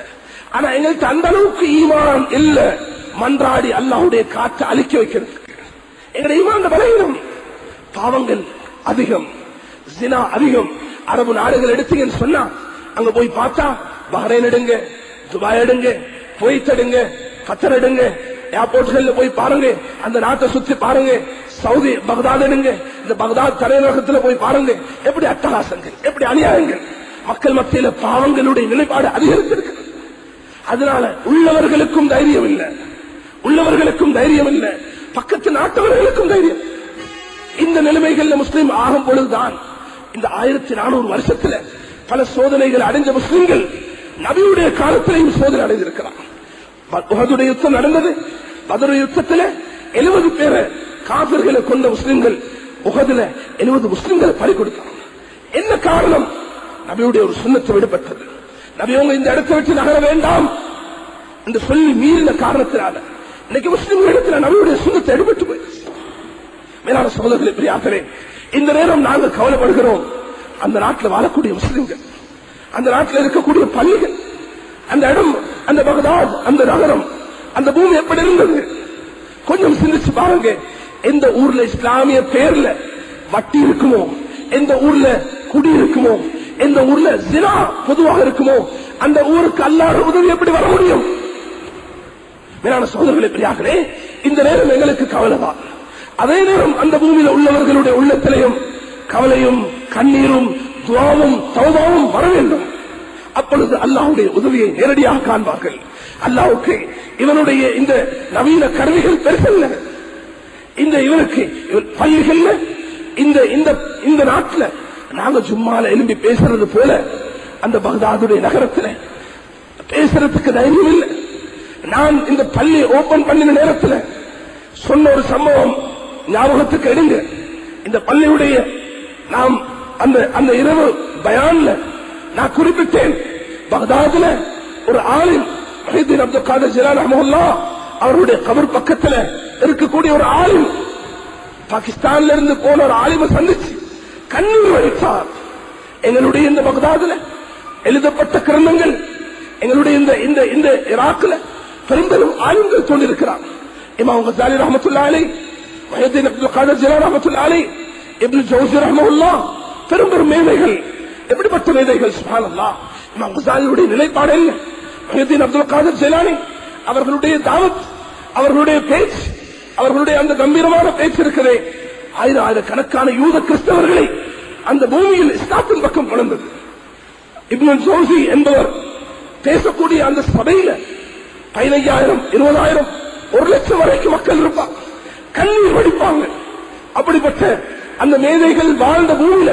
ஆனா எங்களுக்கு அந்த அளவுக்கு ஈமான் இல்ல மன்றாடி அல்லாஹ்வுடைய காற்றை அழிக்க வைக்கிறதுக்கு. எங்களுடைய ஈமான் பலவீனம். பாவங்கள் அதிகம், ஜினா அதிகம். அரபு நாடுகள் எடுத்தீங்கன்னு சொன்னா அங்க போய் பார்த்தா பஹ்ரைன் எடுங்க, துபாய் எடுங்க, குவைத் எடுங்க, கத்தர் எடுங்க, ஏர்போர்ட்கள்ல போய் பாருங்க, அந்த நாட்டை சுத்தி பாருங்க. சவுதி பக்தாத் எடுங்க, இந்த பக்தாத் தலைநகரத்தில் போய் பாருங்க. எப்படி அட்டகாசங்கள், எப்படி அநியாயங்கள். மக்கள் மத்தியில பாவங்களுடைய நிலைப்பாடு அதிகரித்திருக்கு. அதனால உள்ளவர்களுக்கும் தைரியம் இல்லை, உள்ளவர்களுக்கும் தைரியம் இல்லை, பக்கத்து நாட்டவர்களுக்கும் தைரியம். இந்த நிலைமைகள்ல முஸ்லீம் ஆகும் பொழுதுதான் இந்த 1400 வருஷத்துல பல சோதனைகள் அடைஞ்ச முஸ்லிம்கள் நபியுடைய காலத்திலையும் சோதனை அடைந்திருக்கிறார். உஹதுடைய யுத்தம் நடந்தது. பத்ர் யுத்தத்துல 70 பேரை காபிர்களை கொண்ட முஸ்லிம்கள் உஹதுல 70 முஸ்லிம்களை பறி கொடுத்தாங்க. என்ன காரணம்? நபியுடைய ஒரு சுன்னத்தை விடுபட்டது. நபி அவங்க இந்த இடத்தை விட்டு நகர வேண்டாம் என்று சொல்லி மீறின காரணத்தினால இன்னைக்கு முஸ்லிம்களிடத்தில் நபியுடைய சுன்னத்தை எடுபட்டு போயிடுச்சு. மேலான சகோதரர்களே, பெரியார்களே, இந்த நேரம் நாங்கள் கவலைப்படுகிறோம். அந்த நாட்டில் வாழக்கூடிய முஸ்லிம்கள், அந்த நாட்டில் இருக்கக்கூடிய பள்ளிகள், அந்த இடம், அந்த பகதாத், அந்த நகரம், அந்த பூமி எப்படி இருந்தது? கொஞ்சம் சிந்திச்சு பாருங்க. எந்த ஊர்ல இஸ்லாமிய பேர்ல வட்டி இருக்குமோ, எந்த ஊர்ல குடி இருக்குமோ, எந்த ஊர்ல ஜினா பொதுவாக இருக்குமோ, அந்த ஊருக்கு அல்லாஹ்வுடைய உதவி எப்படி வர முடியும்? மேலான சகோதரர்களே, பெரியார்களே, இந்த நேரம் எங்களுக்கு கவலைதான். அதே நேரம் அந்த பூமியில உள்ளவர்களுடைய உள்ளத்திலையும் கவலையும் கண்ணீரும் துஆவும் தௌபாவும் வர வேண்டும். அப்பொழுது அல்லாஹ்வுடைய உதவியை நேரடியாக காண்பார்கள். அல்லாஹ்வுக்கு இவனுடைய இந்த நவீன கருவிகள் பெருசல்ல. இந்த இவனுக்கு பள்ளிகள்ல இந்த நாட்டுல நாங்க சும்மால எழும்பி பேசுறது போல அந்த பக்தாதுடைய நகரத்தில் பேசுறதுக்கு தைரியம் இல்லை. நான் இந்த பள்ளி ஓபன் பண்ணின நேரத்தில் சொன்ன ஒரு சம்பவம் ஞாபகத்துக்கு எடுங்க. இந்த பள்ளியுடைய நாம் அந்த இரவு பயான்ல நான் குறிப்பிட்டேன், பக்தாதுல ஒரு ஆலிம் முஹிதீன் அப்துல் காதர் ஜிலானி ரஹ்மத்துல்லாஹ் அவருடைய கபர் பக்கத்துல இருக்கக்கூடிய ஒரு ஆலிம், பாகிஸ்தான்ல இருந்து போன ஒரு ஆலிமை சந்திச்சு கண்ணீர் வடித்தார். எங்களுடைய இந்த பக்தாதுல எழுதப்பட்ட கிரந்தங்கள், எங்களுடைய இந்த ஈராக்ல பெரும்பெரும் ஆலிம்கள் தோன்றிருக்கிறார். இமாம் கஸாலி ரஹ்மத்துல்லாஹி அலைஹி, முஹிதீன் அப்துல் காதர் ஜிலானி ரஹ்மத்துல்லாஹி அலைஹி, இப்னு ஜௌஸி ரஹ்மத்துல்லாஹ், பெரும்பெரும் மேதைகள். எப்படிப்பட்ட மேதைகள்! சுப்ஹானல்லாஹ். இமாம் கஸாலியுடைய நிலைப்பாடு என்ன? முஹிதீன் அப்துல் காதர் ஜிலானி அவர்களுடைய தாவத், அவர்களுடைய பேச்சு, அவர்களுடைய அந்த கம்பீரமான பேச்சு இருக்கிறே, ஆயிரக்கணக்கான யூத கிறிஸ்தவர்களை அந்த பூமியில் இஸ்லாத்தின் பக்கம் கொண்டது. இப்னு ஜௌஸி என்பவர் பேசக்கூடிய அந்த சபையில 15,000, 20,000, 1,00,000 வரைக்கும் மக்கள் இருப்பாங்க, கண்ணீர் வடிப்பாங்க. அப்படிப்பட்ட அந்த மேதைகள் வாழ்ந்த பூமியில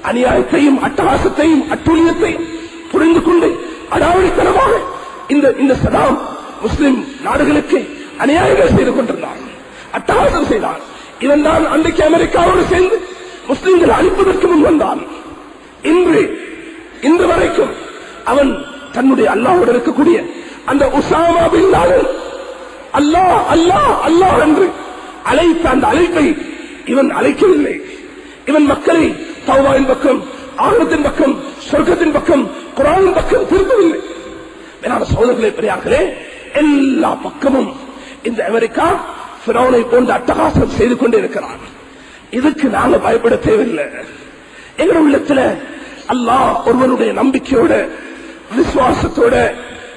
அநியாயத்தையும் அட்டகாசத்தையும் அட்டுழியத்தையும் புரிந்து கொண்டு அடாவடித்தனமாக இந்த சதாம் முஸ்லிம் நாடுகளுக்கு அநியாயங்கள் செய்து கொண்டிருந்தான், அட்டகாசம் செய்தான். இவன் தான் அன்றைக்கு அமெரிக்காவோடு சேர்ந்து முஸ்லிம்கள் அழிப்பதற்கு முன் வந்தான். இன்று வரைக்கும் அவன் தன்னுடைய அல்லாஹ்வோடு இருக்கக்கூடிய அந்த உசாமா பின் லாதன் அல்லாஹ் அல்லாஹ் அல்லாஹ் என்று அழைத்த அந்த அழைப்பை இவன் அழைக்கவில்லை. இவன் மக்களை தௌபாவின் பக்கம், ஆகத்தின் பக்கம், சொர்க்கத்தின் பக்கம், குர்ஆனின் பக்கம் திருப்பவில்லை. மேலான சகோதரர்களே, பெரியார்களே, எல்லா பக்கமும் இந்த அமெரிக்கா ஃபிரௌனை போன்ற அட்டகாசம் செய்து கொண்டே இருக்கிறான். இதுக்கு நாங்க பயப்பட தேவையில்லை. எங்க உள்ளத்துல அல்லாஹ் ஒருவனுடைய நம்பிக்கையோட விசுவாசத்தோட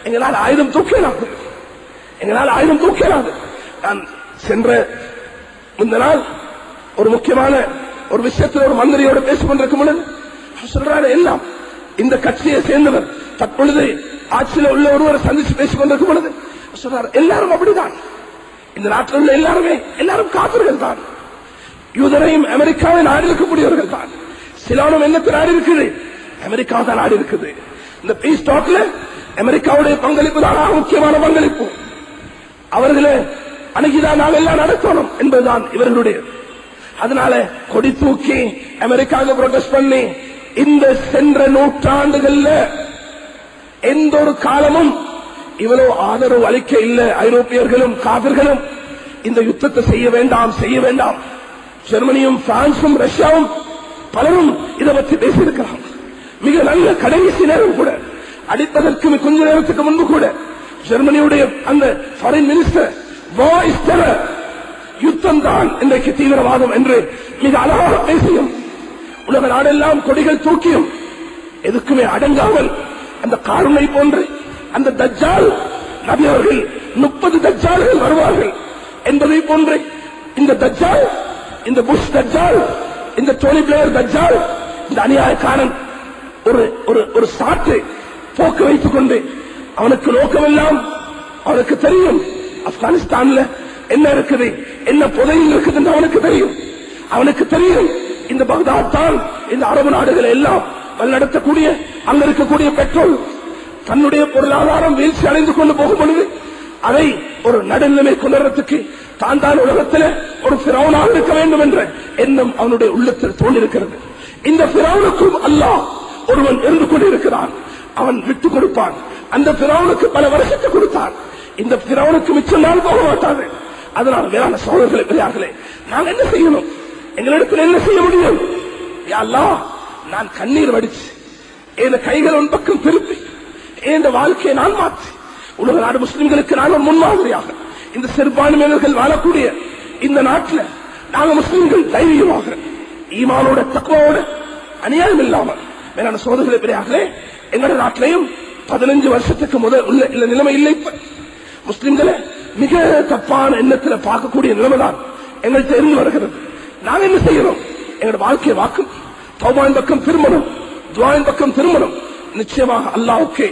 எங்களால் ஆயுதம் தூக்கலாது, எங்களால் ஆயுதம் தூக்கலாது. நான் சென்ற முந்த நாள் ஒரு முக்கியமான ஒரு விஷயத்தில் ஒரு மந்திரியோட பேசிக் கொண்டிருக்கும் பொழுது சொல்றாரு, எல்லாம் இந்த கட்சியை சேர்ந்தவர் தற்பொழுது ஆட்சியில் உள்ள ஒருவரை சந்திச்சு பேசிக் கொண்டிருக்கும் பொழுது சொல்றாரு, எல்லாரும் அப்படிதான், இந்த நாட்டில் உள்ள எல்லாரும் காப்பீர்கள் தான், யூதரையும் அமெரிக்காவை நாடு இருக்கக்கூடியவர்கள் தான். சிலானும் என்னத்து நாடு இருக்குது? அமெரிக்கா தான் நாடு இருக்குது. இந்த பீஸ் டாக்ல அமெரிக்காவுடைய பங்களிப்பு தான் முக்கியமான பங்களிப்பு. அவர்களை அணுகிதான் நாங்கள் எல்லாம் நடத்தணும் என்பதுதான் இவர்களுடைய. அதனால கொடி தூக்கி அமெரிக்காவுக்கு புரோட்டஸ்ட் பண்ணி இந்த சென்ற நூற்றாண்டுகள்ல எந்த ஒரு காலமும் இவ்வளவு ஆதரவு அளிக்க இல்லை. ஐரோப்பியர்களும் காபிர்களும் இந்த யுத்தத்தை செய்ய வேண்டாம். ஜெர்மனியும் பிரான்சும் ரஷ்யாவும் பலரும் இதை பற்றி பேசியிருக்கிறாங்க. மிக நல்ல கடைசி நேரம் கூட, அடிப்பதற்கு கொஞ்ச நேரத்துக்கு முன்பு கூட ஜெர்மனியுடைய அந்த ஃபாரின் மினிஸ்டர் யுத்தம் தான் இன்றைக்கு தீவிரவாதம் என்று மிக அழகாக பேசியும் உலக நாடெல்லாம் கொடிகள் தூக்கியும் எதுக்குமே அடங்காமல் அந்த காருணை போன்று அந்த தஜ்ஜால் நபி அவர்கள் 30 தஜ்ஜால்கள் வருவார்கள் என்பதை போன்று இந்த தஜ்ஜால், இந்த புஷ் தஜ்ஜால், இந்த டோனி பிளேயர் தஜ்ஜால், இந்த அநியாயக்காரன் ஒரு சாட்டை போக்கு வைத்துக் கொண்டு அவனுக்கு நோக்கமெல்லாம் அவனுக்கு தெரியும். ஆப்கானிஸ்தான்ல என்ன இருக்குது, என்ன புதையில் இருக்குது என்று அவனுக்கு தெரியும். அவனுக்கு தெரியும் இந்த பக்தாத் தான் இந்த அரபு நாடுகளை எல்லாம் வழிநடத்தக்கூடிய, அங்க இருக்கக்கூடிய பெட்ரோல் தன்னுடைய பொருளாதாரம் வீழ்ச்சி அடைந்து கொண்டு போகும் பொழுது அதை ஒரு நடுநிலைமை கொண்டுறதுக்கு தான் தான் உலகத்தில் ஒரு ஃபிரௌனாக இருக்க வேண்டும் என்ற எண்ணம் அவனுடைய உள்ளத்தில் தோன்றிருக்கிறது. இந்த ஃபிரௌனுக்கும் அல்லாஹ் ஒருவன் இருந்து கொண்டிருக்கிறான். அவன் விட்டுக் கொடுப்பான். அந்த ஃபிரௌனுக்கு பல வருஷத்தை கொடுத்தான். இந்த ஃபிரௌனுக்கு மிச்சம் நாள் போக மாட்டாது. அதனால வேளாண் சோழர்களை பெரியார்களே, நாங்கள் என்ன செய்யணும்? எங்களிடத்தில் என்ன செய்ய முடியும்? யா அல்லாஹ், நான் கண்ணீர் வடிச்சு என் கைகள் உன் பக்கம் திருப்பி என் வாழ்க்கையை நான் மாற்றி உலக நாடு முஸ்லிம்களுக்கு நான் ஒரு முன்மாதிரியாக இந்த சிறுபான்மையினர்கள் வாழக்கூடிய இந்த நாட்டில் நாங்கள் முஸ்லிம்கள் தைரியமாக ஈமானோட தக்வாவோட அநியாயம் இல்லாமல் வேளாண் சோதர்களை பெரியார்களே, எங்களுடைய நாட்டிலையும் 15 வருஷத்துக்கு முதல் உள்ள நிலைமை இல்லை. முஸ்லிம்களை மிக தப்பான எண்ணத்தில் பார்க்கக்கூடிய நிலைமைதான் எங்களுக்கு தெரிந்து வருகிறது. நாங்க என்ன செய்யறோம்? எங்களுடைய வாழ்க்கை வாக்கும் தௌபாவின் பக்கம் திருமணம், துவாவின் பக்கம் திருமணம். நிச்சயமாக அல்லாஹ்வுக்கு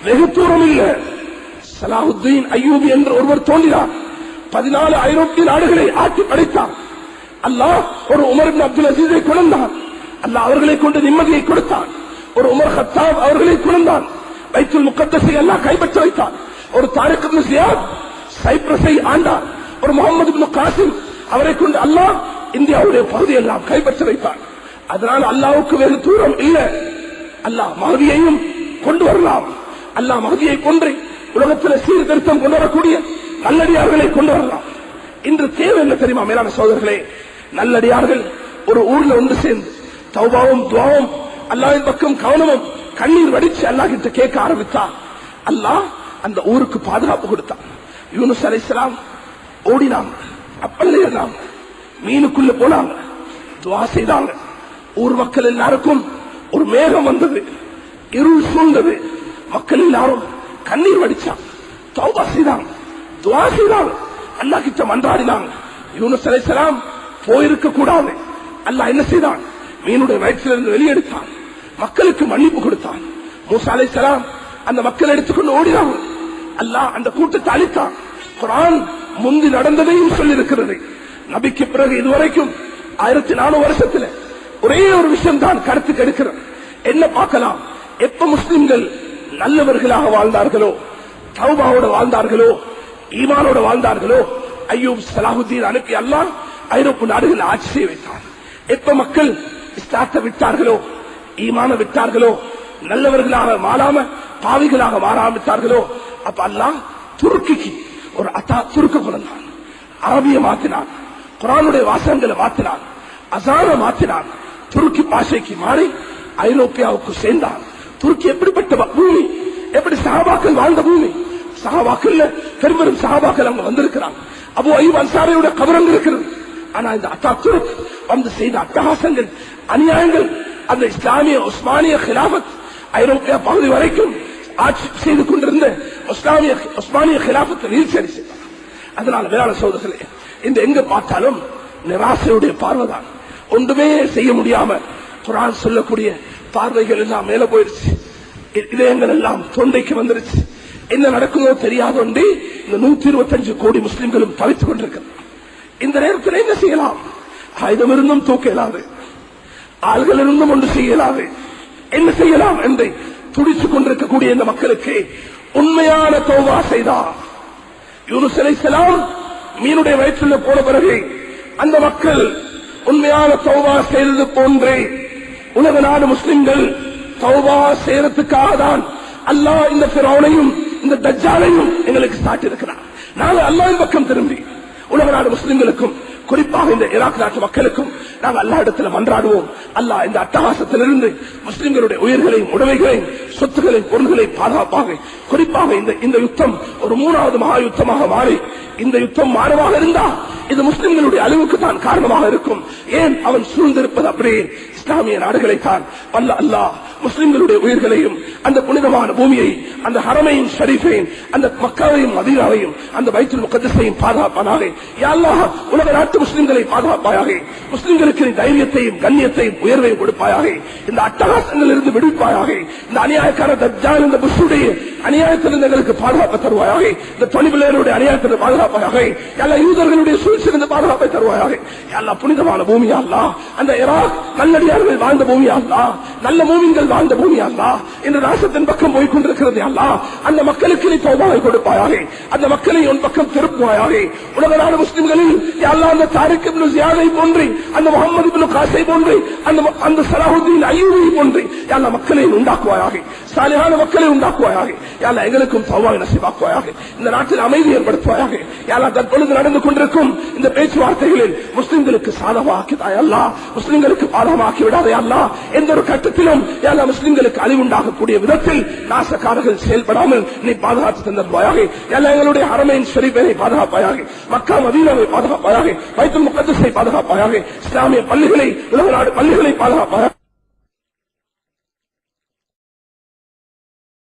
வெகு தூரம் இல்லை. சலாஹுத்தீன் அய்யூபி என்று ஒருவர் தோன்றினார். 14 ஐரோப்பிய நாடுகளை ஆட்சி படைத்தார். அல்லாஹ் ஒரு உமர் இப்னு அப்துல் அசீஸை கொண்டான். அல்லாஹ் அவர்களை கொண்டு நிம்மதியை கொடுத்தான். ஒரு உமர் கத்தாப் அவர்களை கொண்டான். பைத்துல் முகத்தஸை அல்லாஹ் கைப்பற்ற வைத்தான். ஒரு தாரிக் இப்னு ஜியாத் சைப்ரஸை ஆண்டார். ஒரு முகமது இப்னு காசிம் அவரை கொண்டு அல்லாஹ் இந்தியாவுடைய பகுதியெல்லாம் கைப்பற்ற வைத்தார். அதனால் அல்லாஹ்வுக்கு வெகு தூரம் இல்லை. அல்லாஹ் மஹதியையும் கொண்டு வரலாம். அல்லாஹ் மஹதியை கொண்டு உலகத்தில் சீர்திருத்தம் கொண்டு வரக்கூடிய நல்லடியார்களை கொண்டு வரலாம். இன்று தேவை என்ன தெரியுமா மேலான சோதர்களே? நல்லடியார்கள் ஒரு ஊர்ல ஒன்று சேர்ந்து தௌபாவும் துவாவும் அல்லாஹ்வின் பக்கம் கவனமும் கண்ணீர் வடிச்சு அல்லாஹ் கிட்ட கேட்க ஆரம்பித்தார். அல்லாஹ் அந்த ஊருக்கு பாதுகாப்பு கொடுத்தான். யூனுஸ் அலைஹிஸ்ஸலாம் ஓடினாங்க, அப்பல்ல ஏறினாங்க, மீனுக்குள்ள போனாங்க, துவா செய்தாங்க. ஊர் மக்கள் எல்லாருக்கும் ஒரு மேகம் வந்தது, இருள் சூழ்ந்தது. மக்கள் எல்லாரும் கண்ணீர் வடிச்சாங்க, தௌபா செய்தாங்க, துவா செய்தாங்க, அல்லாஹ் கிட்ட மன்றாடினாங்க. யூனுஸ் அலைஹிஸ்ஸலாம் போயிருக்க கூடாது. அல்லாஹ் என்ன செய்தான்? மீனுடைய வயிற்றிலிருந்து வெளியெடுத்தான், மக்களுக்கு மன்னிப்பு கொடுத்தான். மூசா அலைஹிஸ்ஸலாம் அந்த மக்கள் எடுத்துக்கொண்டு ஓடினாங்க. அல்லாஹ் அந்த கூட்டத்தை அழித்தான். குர்ஆன் முந்தி நடந்ததையும் சொல்லியிருக்கிறது. நபிக்கு பிறகு இதுவரைக்கும் 1400 வருஷத்துல ஒரே ஒரு விஷயம் தான் கருத்துக்கு எடுக்கிறது. என்ன பார்க்கலாம்? எப்ப முஸ்லிம்கள் நல்லவர்களாக வாழ்ந்தார்களோ, தௌபாவோட வாழ்ந்தார்களோ, ஈமானோட வாழ்ந்தார்களோ, அய்யூப் சலாஹுத்தீன் அனுப்பி அல்லாஹ் ஐரோப்பிய நாடுகள் ஆட்சி செய்ய வைத்தான். எப்ப மக்கள் இஸ்லாத்தை விட்டார்களோ, ஈமான விட்டார்களோ, நல்லவர்களாக மாறாம பாவிகளாக மாற ஆரம்பித்தார்களோ, அப்ப அல்லாஹ் துருக்கிக்கு ஒரு துருக்க கொண்டான், அரபிய மாத்தினான், குர்ஆனுடைய வாசகங்களை மாத்தினான், அசான மாத்தினான், துருக்கி பாஷைக்கு மாறி ஐரோப்பியாவுக்கு சேர்ந்தான். துருக்கி எப்படிப்பட்ட பூமி, எப்படி சஹாபாக்கள் வாழ்ந்த பூமி. சஹாபாக்கள் பெரும்பெரும் சஹாபாக்கள் அங்க வந்திருக்கிறாங்க. அபூ அய்யூப் அன்சாரியோட கபரங்க இருக்கிறது. ஆனா இந்த அத்தாத்துர்க் வந்து செய்த அட்டகாசங்கள், அநியாயங்கள், அந்த இஸ்லாமிய உஸ்மானிய கிலாபத் ஐரோப்பியா பகுதி வரைக்கும் ஆட்சி செய்து கொண்டிருந்த உஸ்மானிய கிலாபத்தை வீழ்ச்சி அடித்தார். அதனால வேளாண் சோதர்களே, இந்த எங்க பார்த்தாலும் நிராசையுடைய பார்வைதான். ஒன்றுமே செய்ய முடியாம குர்ஆன் சொல்லக்கூடிய பார்வைகள் எல்லாம் மேல போயிடுச்சு. இதயங்கள் எல்லாம் தொண்டைக்கு வந்துருச்சு. என்ன நடக்குதோ தெரியாத ஒன்றி இந்த 125 கோடி முஸ்லிம்களும் தவித்துக் கொண்டிருக்கிறார். இந்த நேரத்தில் என்ன செய்யலாம்? ஆயுதம் இருந்தும் தூக்க இயலாது, ஆள்கள் இருந்தும் ஒன்று செய்ய இயலாது. என்ன செய்யலாம் என்று துடித்துக் கொண்டிருக்கக்கூடிய இந்த மக்களுக்கு உண்மையான தௌபா செய்தார். யூனுஸ் அலைஹிஸ்ஸலாம் மீனுடைய வயிற்றில் போன பிறகு அந்த மக்கள் உண்மையான தௌபா செய்தது போன்றே உலக நாடு முஸ்லிம்கள் தௌபா செய்யறதுக்காக தான் அல்லாஹ் இந்த ஃபிரௌனையும் இந்த தஜ்ஜாலையும் எங்களுக்கு சாட்டியிருக்கிறார். நாங்கள் அல்லாஹ்வின் பக்கம் திரும்பி உலக நாடு முஸ்லிம்களுக்கும் குறிப்பாக இந்த ஈராக் நாட்டு மக்களுக்கும் நாங்கள் அல்லாஹ் இடத்துல மன்றாடுவோம். அல்லாஹ் இந்த அட்டகாசத்திலிருந்து முஸ்லிம்களுடைய உயிர்களையும் உடைமைகளையும் சொத்துக்களையும் பொருள்களையும் பாதுகாப்பாக குறிப்பாக இந்த யுத்தம் ஒரு 3வது மகா யுத்தமாக மாறி இந்த யுத்தம் மாறமாக இருந்தா இது முஸ்லிம்களுடைய அழிவுக்கு தான் காரணமாக இருக்கும். ஏன் அவன் சூழ்ந்திருப்பது அப்படியே இஸ்லாமிய நாடுகளைத்தான். வல்ல அல்லாஹ் முஸ்லிம்களுடைய உயிர்களையும் அந்த புனிதமான பூமியை அந்த ஹரமையும் ஷரீஃபையும் அந்த மக்காவையும் மதீனாவையும் அந்த பைத்துல் முகத்தஸையும் பாதுகாப்பானாக. யா அல்லாஹ் உலக நாட்டு முஸ்லிம்களை பாதுகாப்பாயாக. முஸ்லிம்களுக்கு தைரியத்தையும் கண்ணியத்தையும் உயர்வையும் கொடுப்பாயாக. இந்த அட்டகாசங்களிலிருந்து விடுவிப்பாயாக. இந்த அநியாயக்கார தஜ்ஜால் இந்த புஷ்ஷுடைய அநியாயத்திலிருந்து எங்களுக்கு பாதுகாப்பு தருவாயாக. இந்த தொழிலாளர்களுடைய அநியாயத்திலிருந்து பாதுகாப்பாயாக. எல்லா யூதர்களுடைய சூழ்ச்சியிலிருந்து பாதுகாப்பை தருவாயாக. எல்லா புனிதமான பூமி அல்லாஹ் அந்த ஈராக் நல்லடியார்கள் வாழ்ந்த பூமி அல்லாஹ் நல்ல மூமின்கள் வாழ்ந்த பூமி அல்லாஹ் இந்த நாசத்தின் பக்கம் போய் கொண்டிருக்கிறது அல்லாஹ் அந்த மக்களுக்கு நீ தௌபாவை கொடுப்பாயாக. அந்த மக்களை உன் பக்கம் திருப்புவாயாக. உலக நாடு முஸ்லிம்களில் அல்லாஹ் அந்த தாரிக் இப்னு ஜியாதை போன்று அந்த முகமது இப்னு காஸை போன்று அந்த சலாஹுத்தீன் அய்யூபி போன்று எல்லா மக்களை உண்டாக்குவாயாக. சாலிஹான மக்களை உண்டாக்குவாயாக. யாழ்லா எங்களுக்கும் தௌபாவை நசீபாக்குவாயாக. இந்த நாட்டில் அமைதி ஏற்படுத்துவாயாக. யாழ்லா தற்பொழுது நடந்து கொண்டிருக்கும் இந்த பேச்சுவார்த்தைகளில் முஸ்லிம்களுக்கு சாதகமாக்கிதாய் அல்லாஹ். முஸ்லிம்களுக்கு பாதகமாக்கி விடாதே அல்லாஹ். எந்த ஒரு கட்டத்திலும் யாழ்லா முஸ்லிம்களுக்கு அழிவுண்டாகக்கூடிய விதத்தில் நாசக்காரர்கள் செயல்படாமல் நீ பாதுகாத்து தந்தருவாயாக. யாழ்லா எங்களுடைய ஹரமைன் ஷரீஃபை பாதுகாப்பாயாக. மக்கா மதீனாவை பாதுகாப்பாயாக. பைத்துல் முகத்தஸை பாதுகாப்பாயாக. இஸ்லாமிய பள்ளிகளை உலக நாடு பள்ளிகளை பாதுகாப்பாயாக.